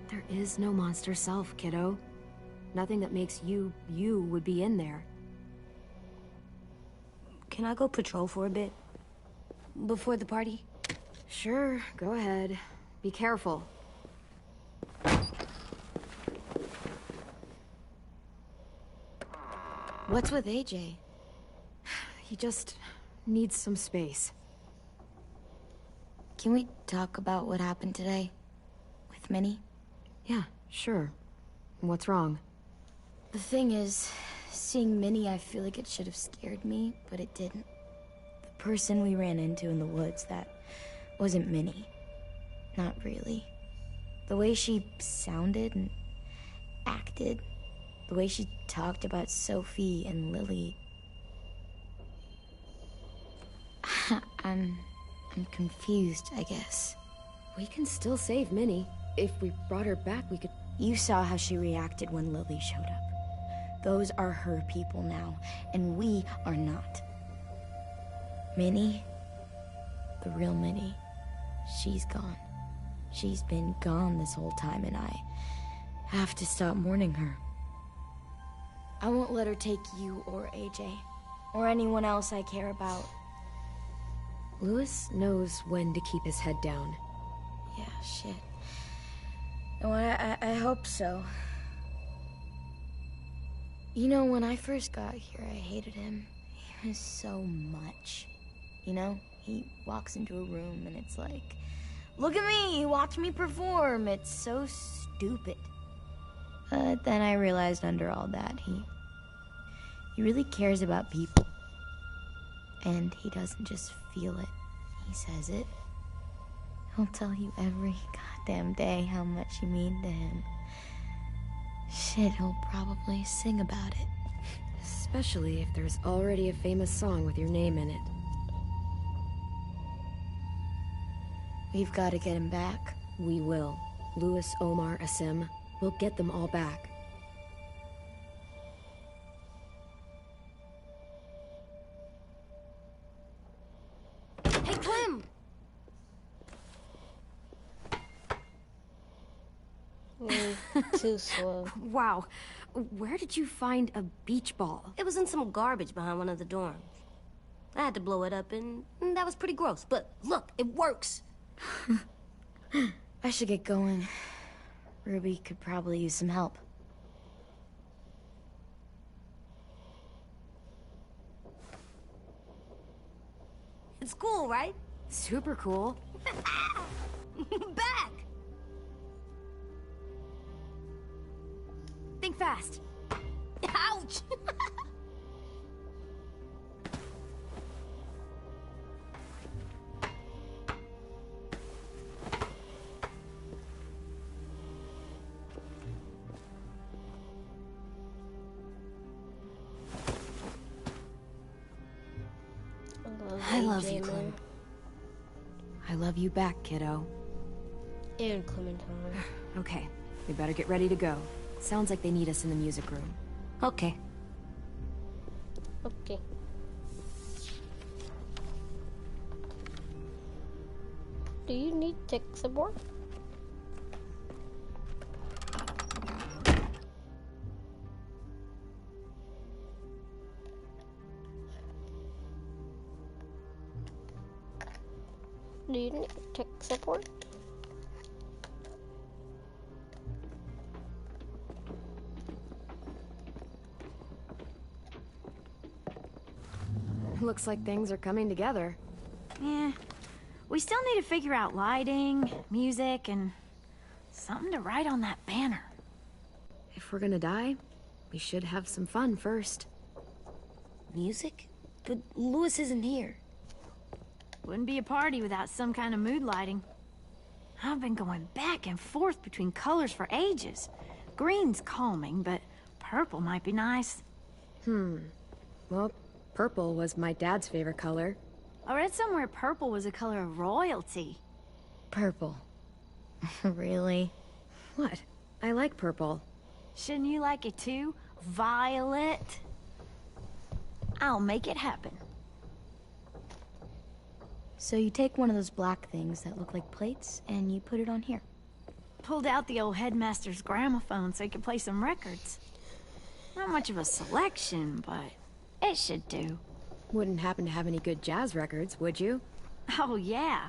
There is no monster self, kiddo. Nothing that makes you, you would be in there. Can I go patrol for a bit? Before the party? Sure, go ahead. Be careful. What's with AJ? He just needs some space. Can we talk about what happened today? With Minnie? Yeah, sure. What's wrong? The thing is, seeing Minnie, I feel like it should have scared me, but it didn't. The person we ran into in the woods, that wasn't Minnie. Not really. The way she sounded and acted, the way she talked about Sophie and Lily. I'm confused, I guess. We can still save Minnie. If we brought her back, we could... You saw how she reacted when Lily showed up. Those are her people now, and we are not. Minnie, the real Minnie, she's gone. She's been gone this whole time, and I have to stop mourning her. I won't let her take you or AJ, or anyone else I care about. Louis knows when to keep his head down. Yeah, shit. No, I hope so. You know, when I first got here, I hated him. He was so much. You know, he walks into a room and it's like, look at me, watch me perform. It's so stupid. But then I realized under all that, he really cares about people. And he doesn't just feel it, he says it. He'll tell you every goddamn day how much you mean to him. Shit, he'll probably sing about it. Especially if there's already a famous song with your name in it. We've got to get him back. We will. Louis, Omar, Asim. We'll get them all back. Hey, Clem! Too slow. Wow. Where did you find a beach ball? It was in some garbage behind one of the dorms. I had to blow it up, and that was pretty gross. But look, it works. I should get going. Ruby could probably use some help. It's cool, right? Super cool. Back! fast. Ouch! I love you, Clem. I love you back, kiddo. And Clementine. Okay, we better get ready to go. Sounds like they need us in the music room. Okay. Okay. Do you need tech support? Do you need tech support? Looks like things are coming together. Yeah. We still need to figure out lighting, music, and something to write on that banner. If we're gonna die, we should have some fun first. Music? But Louis isn't here. Wouldn't be a party without some kind of mood lighting. I've been going back and forth between colors for ages. Green's calming, but purple might be nice. Well, purple was my dad's favorite color. I read somewhere purple was a color of royalty. Purple. Really? What? I like purple. Shouldn't you like it too? Violet? I'll make it happen. So you take one of those black things that look like plates, and you put it on here. Pulled out the old headmaster's gramophone so he could play some records. Not much of a selection, but it should do. Wouldn't happen to have any good jazz records, would you? Oh, yeah.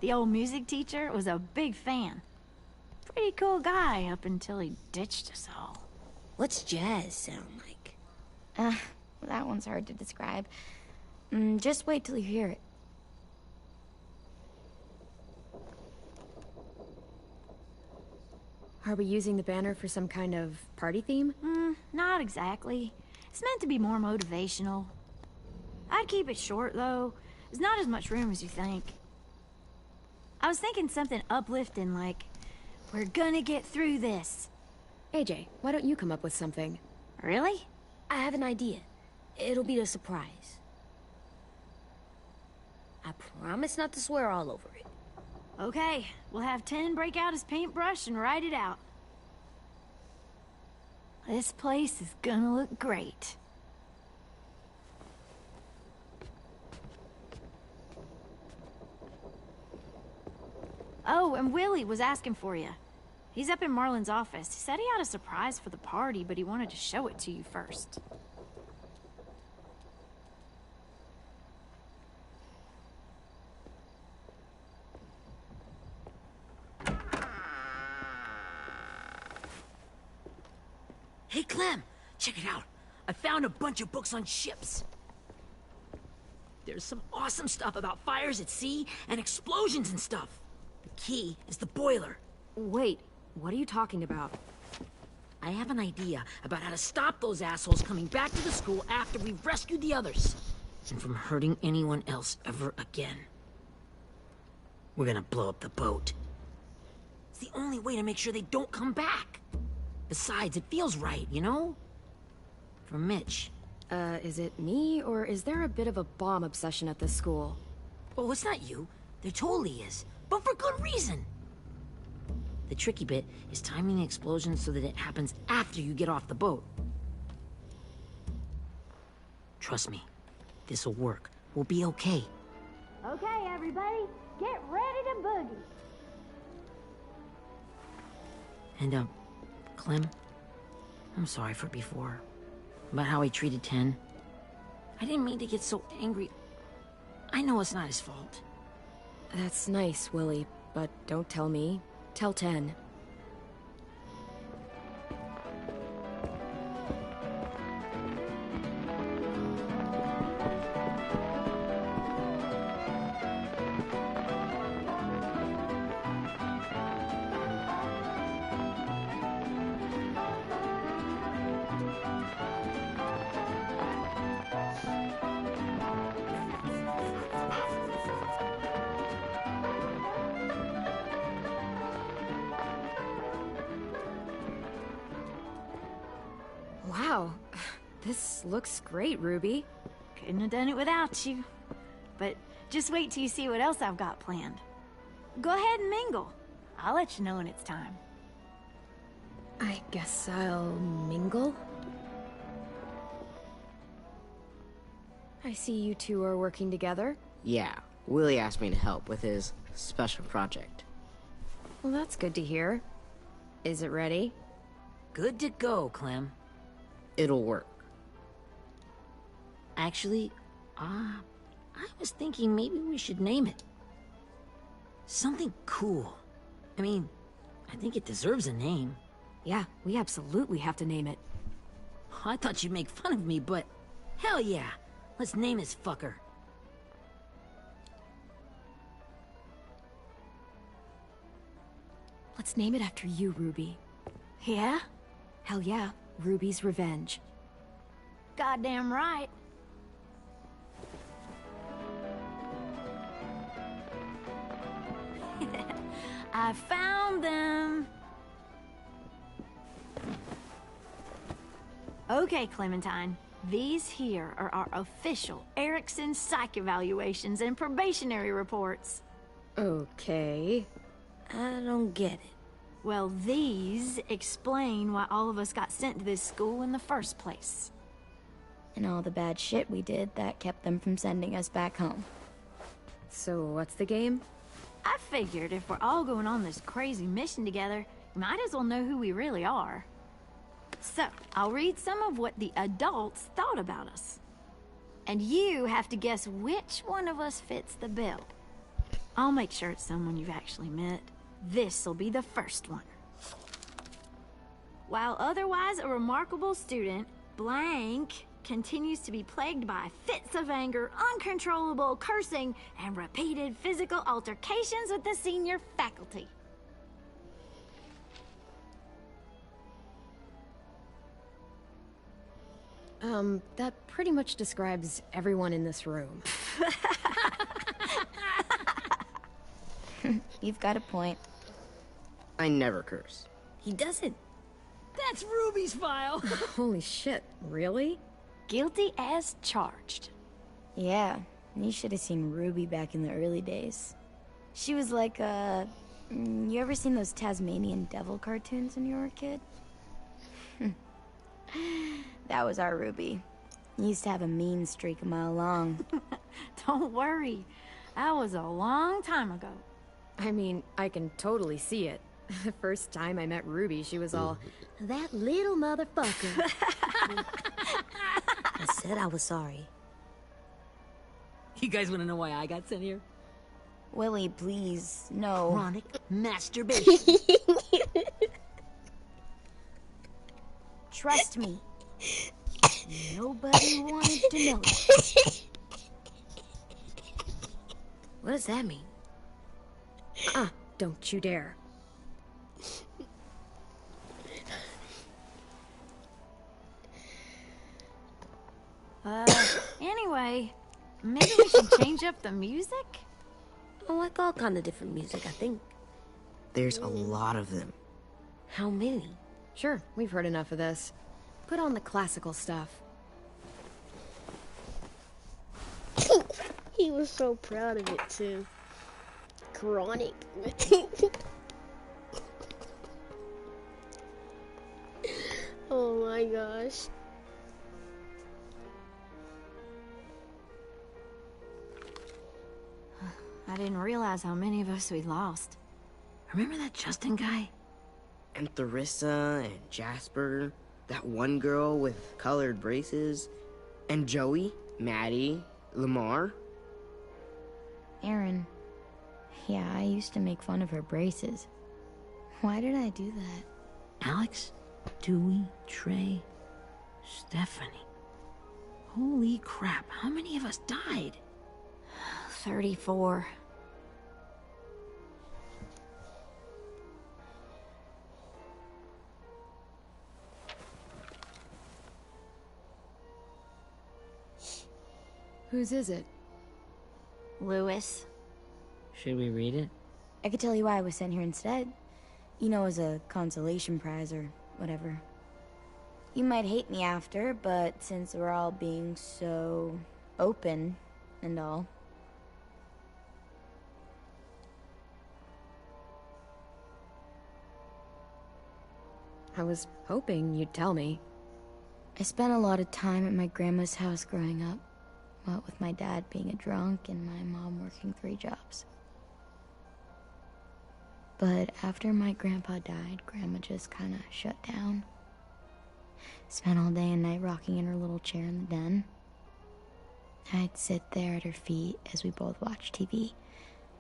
The old music teacher was a big fan. Pretty cool guy up until he ditched us all. What's jazz sound like? That one's hard to describe. Just wait till you hear it. Are we using the banner for some kind of party theme? Not exactly. It's meant to be more motivational. I'd keep it short, though. There's not as much room as you think. I was thinking something uplifting like, we're gonna get through this. AJ, why don't you come up with something? Really? I have an idea. It'll be a surprise. I promise not to swear all over it. Okay, we'll have 10 break out his paintbrush and write it out. This place is gonna look great. Oh, and Willie was asking for you. He's up in Marlin's office. He said he had a surprise for the party, but he wanted to show it to you first. Hey, Clem, check it out. I found a bunch of books on ships. There's some awesome stuff about fires at sea and explosions and stuff. The key is the boiler. Wait, what are you talking about? I have an idea about how to stop those assholes coming back to the school after we've rescued the others. And from hurting anyone else ever again. We're gonna blow up the boat. It's the only way to make sure they don't come back. Besides, it feels right, you know? For Mitch. Is it me, or is there a bit of a bomb obsession at this school? Oh, it's not you. There totally is. But for good reason. The tricky bit is timing the explosion so that it happens after you get off the boat. Trust me, this'll work. We'll be okay. Okay, everybody, get ready to boogie. And, Clem, I'm sorry for before. About how he treated Ten. I didn't mean to get so angry. I know it's not his fault. That's nice, Willie, but don't tell me. Tell 10. Wow. This looks great, Ruby. Couldn't have done it without you. But just wait till you see what else I've got planned. Go ahead and mingle. I'll let you know when it's time. I guess I'll mingle? I see you two are working together. Yeah, Willie asked me to help with his special project. Well, that's good to hear. Is it ready? Good to go, Clem. It'll work. Actually, I was thinking maybe we should name it. Something cool. I mean, I think it deserves a name. Yeah, we absolutely have to name it. I thought you'd make fun of me, but hell yeah. Let's name this fucker. Let's name it after you, Ruby. Yeah? Hell yeah, Ruby's Revenge. Goddamn right. I found them. Okay, Clementine. These here are our official Erickson psych evaluations and probationary reports. Okay. I don't get it. Well, these explain why all of us got sent to this school in the first place. And all the bad shit we did that kept them from sending us back home. So what's the game? I figured if we're all going on this crazy mission together, we might as well know who we really are. So, I'll read some of what the adults thought about us. And you have to guess which one of us fits the bill. I'll make sure it's someone you've actually met. This'll be the first one. While otherwise a remarkable student, blank continues to be plagued by fits of anger, uncontrollable cursing, and repeated physical altercations with the senior faculty. That pretty much describes everyone in this room. You've got a point. I never curse. He doesn't. That's Ruby's file. Holy shit, really? Guilty as charged. Yeah, you should have seen Ruby back in the early days. She was like you ever seen those Tasmanian devil cartoons when you were a kid? That was our Ruby. Used to have a mean streak a mile long. Don't worry. That was a long time ago. I mean, I can totally see it. The first time I met Ruby, she was all, "That little motherfucker." I said I was sorry. You guys want to know why I got sent here? Willie, please, no. Chronic masturbation. Trust me. Nobody wanted to know. What does that mean? Don't you dare. Anyway, maybe we should change up the music? I like all kind of different music, I think. There's a lot of them. How many? Sure, we've heard enough of this. Put on the classical stuff. He was so proud of it too. Chronic. Oh my gosh. I didn't realize how many of us we lost. Remember that Justin guy? And Theresa and Jasper, that one girl with colored braces, and Joey, Maddie, Lamar. Aaron. Yeah, I used to make fun of her braces. Why did I do that? Alex, Dewey, Trey, Stephanie. Holy crap, how many of us died? 34. Whose is it? Lewis. Should we read it? I could tell you why I was sent here instead. You know, as a consolation prize or whatever. You might hate me after, but since we're all being so open and all. I was hoping you'd tell me. I spent a lot of time at my grandma's house growing up. What with my dad being a drunk and my mom working 3 jobs. But after my grandpa died, Grandma just kinda shut down. Spent all day and night rocking in her little chair in the den. I'd sit there at her feet as we both watched TV.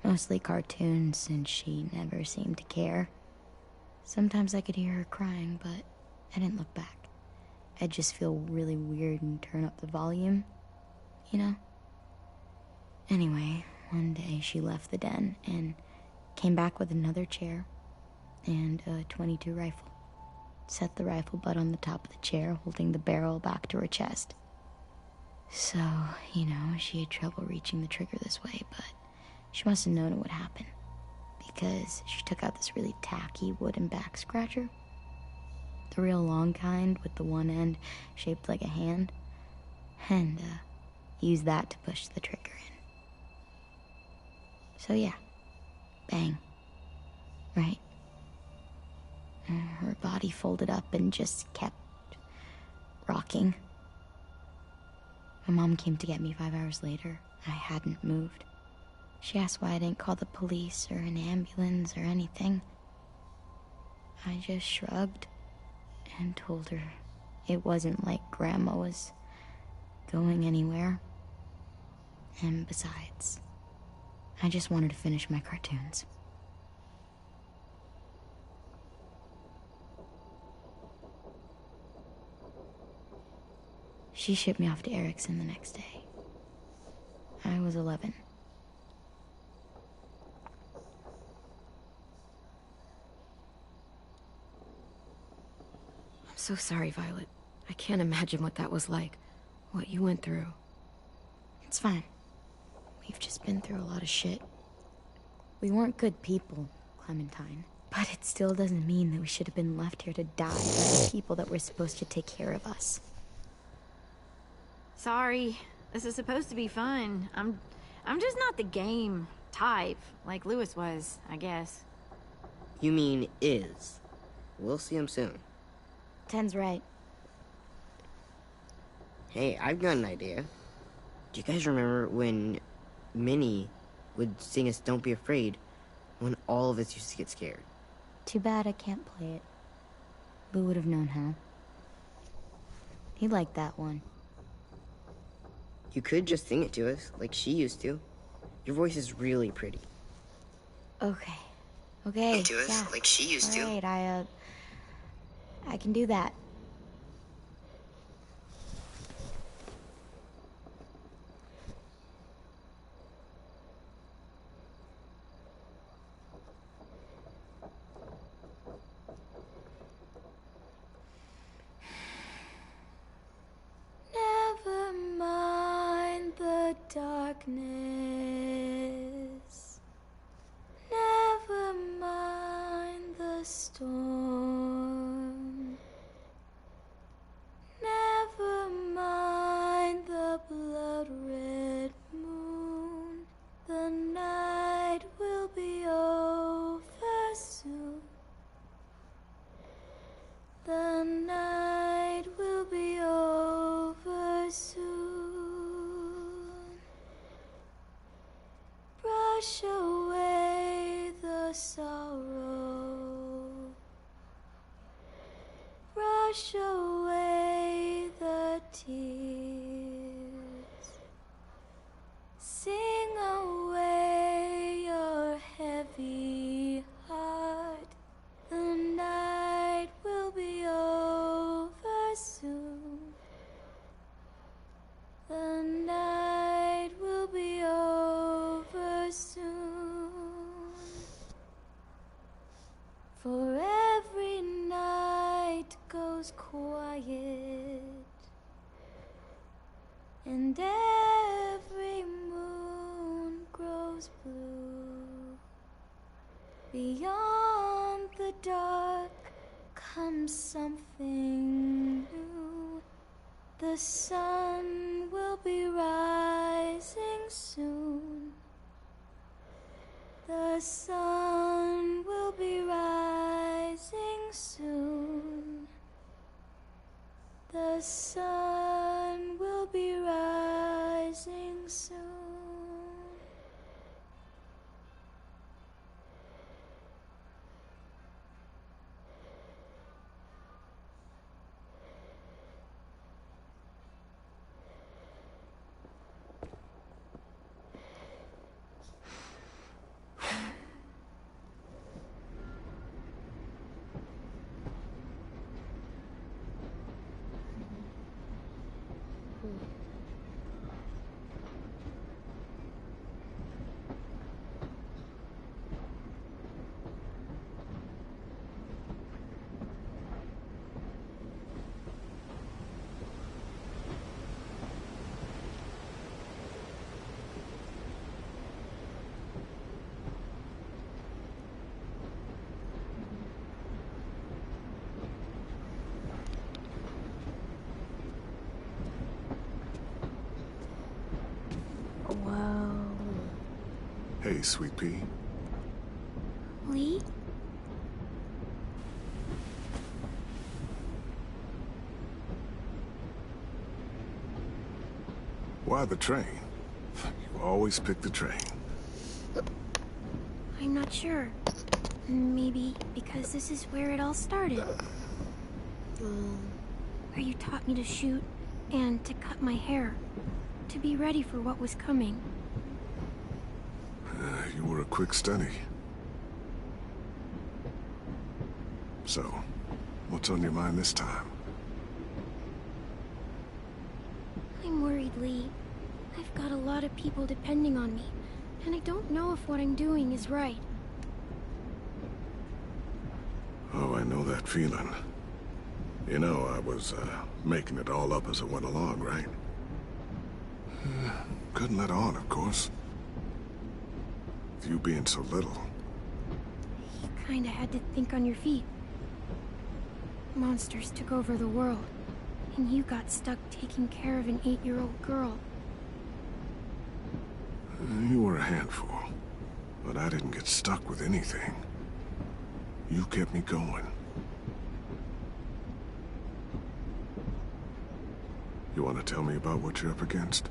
Mostly cartoons, since she never seemed to care. Sometimes I could hear her crying, but I didn't look back. I'd just feel really weird and turn up the volume, you know? Anyway, one day she left the den and came back with another chair and a .22 rifle. Set the rifle butt on the top of the chair, holding the barrel back to her chest. So, you know, she had trouble reaching the trigger this way, but she must have known it would happen, because she took out this really tacky wooden back scratcher. The real long kind with the one end shaped like a hand, and used that to push the trigger in. So yeah, bang, right? Her body folded up and just kept rocking. My mom came to get me 5 hours later. I hadn't moved. She asked why I didn't call the police or an ambulance or anything. I just shrugged and told her it wasn't like Grandma was going anywhere. And besides, I just wanted to finish my cartoons. She shipped me off to Erickson the next day. I was 11. I'm so sorry, Violet. I can't imagine what that was like. What you went through. It's fine. We've just been through a lot of shit. We weren't good people, Clementine. But it still doesn't mean that we should have been left here to die by the people that were supposed to take care of us. Sorry. This is supposed to be fun. I'm just not the game type, like Louis was, I guess. You mean is. We'll see him soon. Ten's right. Hey, I've got an idea. Do you guys remember when Minnie would sing us Don't Be Afraid when all of us used to get scared? Too bad I can't play it. Lou would have known how. He liked that one. You could just sing it to us, like she used to. Your voice is really pretty. Okay. Okay. To us, yeah. like she used to. All right, I can do that. Never mind the darkness. Never mind the storm. Never mind the blood-red moon. The night will be over soon. The night will be over soon. Brush away the sorrow. Brush away the tears. Sing away your heavy heart. The night will be over soon. The night will be over soon. For every night goes quiet, and every moon grows blue. Beyond the dark comes something new. The sun will be rising soon. The sun will be rising soon. The sun will be rising soon. Hey, Sweet Pea. Lee? Why the train? You always pick the train. I'm not sure. Maybe because this is where it all started. Where you taught me to shoot and to cut my hair. To be ready for what was coming. You were a quick study. So, what's on your mind this time? I'm worried, Lee. I've got a lot of people depending on me, and I don't know if what I'm doing is right. Oh, I know that feeling. You know, I was, making it all up as I went along, right? Couldn't let on, of course. With you being so little. You kinda had to think on your feet. Monsters took over the world, and you got stuck taking care of an 8-year-old girl. You were a handful, but I didn't get stuck with anything. You kept me going. You want to tell me about what you're up against?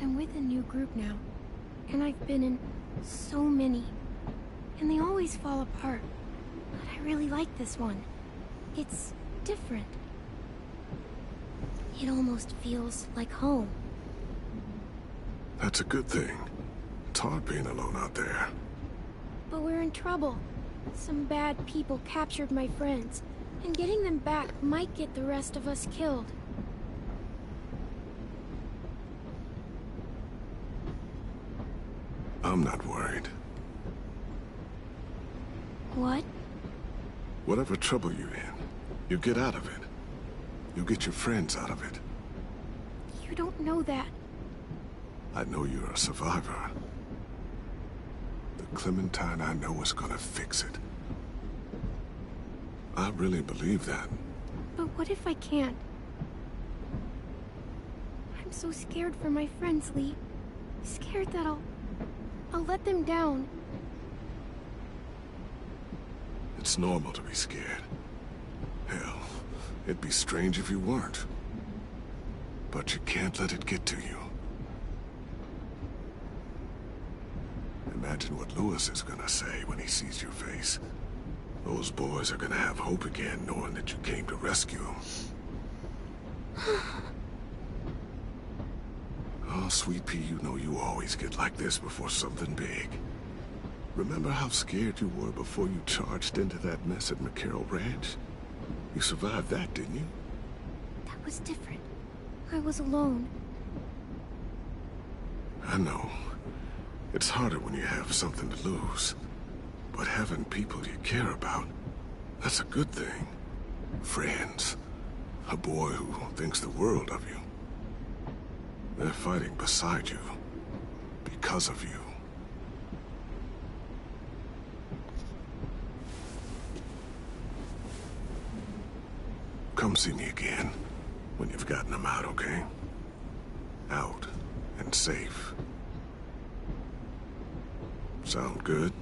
I'm with a new group now, and I've been in so many, and they always fall apart. But I really like this one. It's different. It almost feels like home. That's a good thing. It's hard being alone out there. But we're in trouble. Some bad people captured my friends, and getting them back might get the rest of us killed. I'm not worried. What? Whatever trouble you're in, you get out of it. You get your friends out of it. You don't know that. I know you're a survivor. The Clementine I know is gonna fix it. I really believe that. But what if I can't? I'm so scared for my friends, Lee. Scared that I'll let them down. It's normal to be scared. Hell, it'd be strange if you weren't. But you can't let it get to you. Imagine what Louis is gonna say when he sees your face. Those boys are gonna have hope again, knowing that you came to rescue them. Oh, Sweet Pea, you know you always get like this before something big. Remember how scared you were before you charged into that mess at McCarroll Ranch? You survived that, didn't you? That was different. I was alone. I know. It's harder when you have something to lose. But having people you care about, that's a good thing. Friends. A boy who thinks the world of you. They're fighting beside you. Because of you. come see me again when you've gotten them out, okay? Out and safe. Sound good?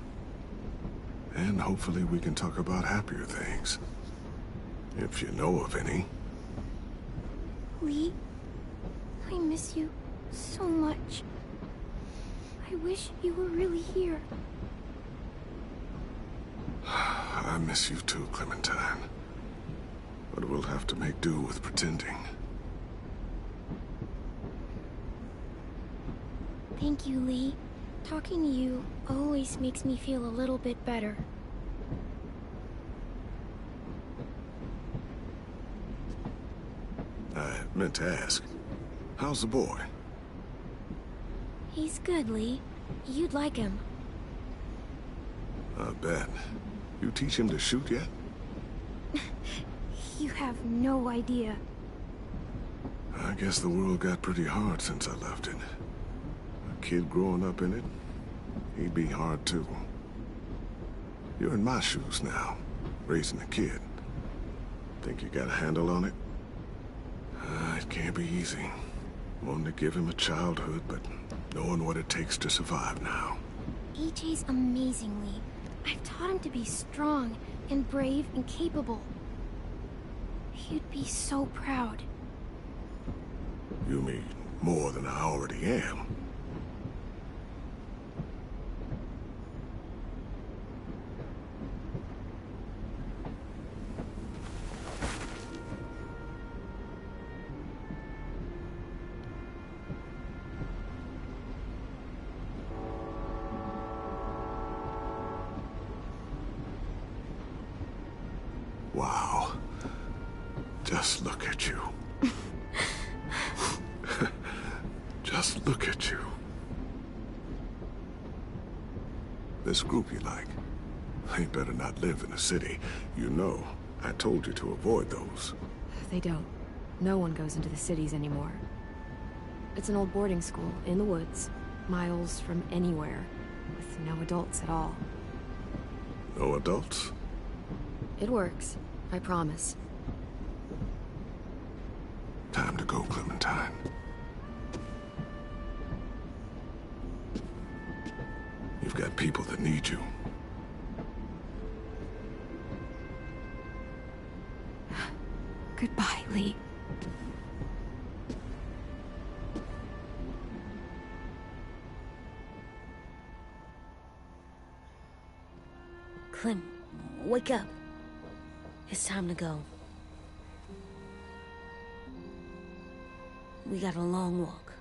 And hopefully we can talk about happier things. If you know of any. Lee, I miss you so much. I wish you were really here. I miss you too, Clementine. But we'll have to make do with pretending. Thank you, Lee. Talking to you always makes me feel a little bit better. I meant to ask, how's the boy? He's good, Lee. You'd like him. I bet. You teach him to shoot yet? You have no idea. I guess the world got pretty hard since I left it. A kid growing up in it, he'd be hard too. You're in my shoes now, raising a kid. Think you got a handle on it? It can't be easy. Wanting to give him a childhood, but knowing what it takes to survive now. EJ's amazing, Lee. I've taught him to be strong and brave and capable. He'd be so proud. You mean more than I already am? Wow. Just look at you. Just look at you. This group you like, they better not live in a city. You know, I told you to avoid those. They don't. No one goes into the cities anymore. It's an old boarding school in the woods, miles from anywhere, with no adults at all. No adults? It works, I promise. Time to go, Clementine. You've got people that need you. Goodbye, Lee. Clem, wake up. It's time to go. We got a long walk.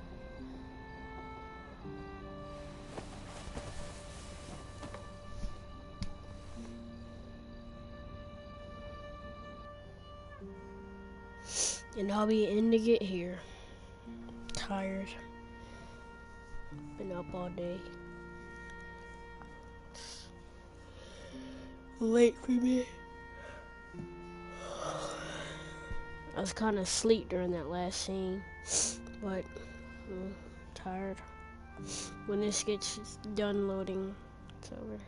And I'll be ending it here. Tired. Been up all day. Late for me. I was kind of asleep during that last scene, but tired. When this gets done loading, it's over.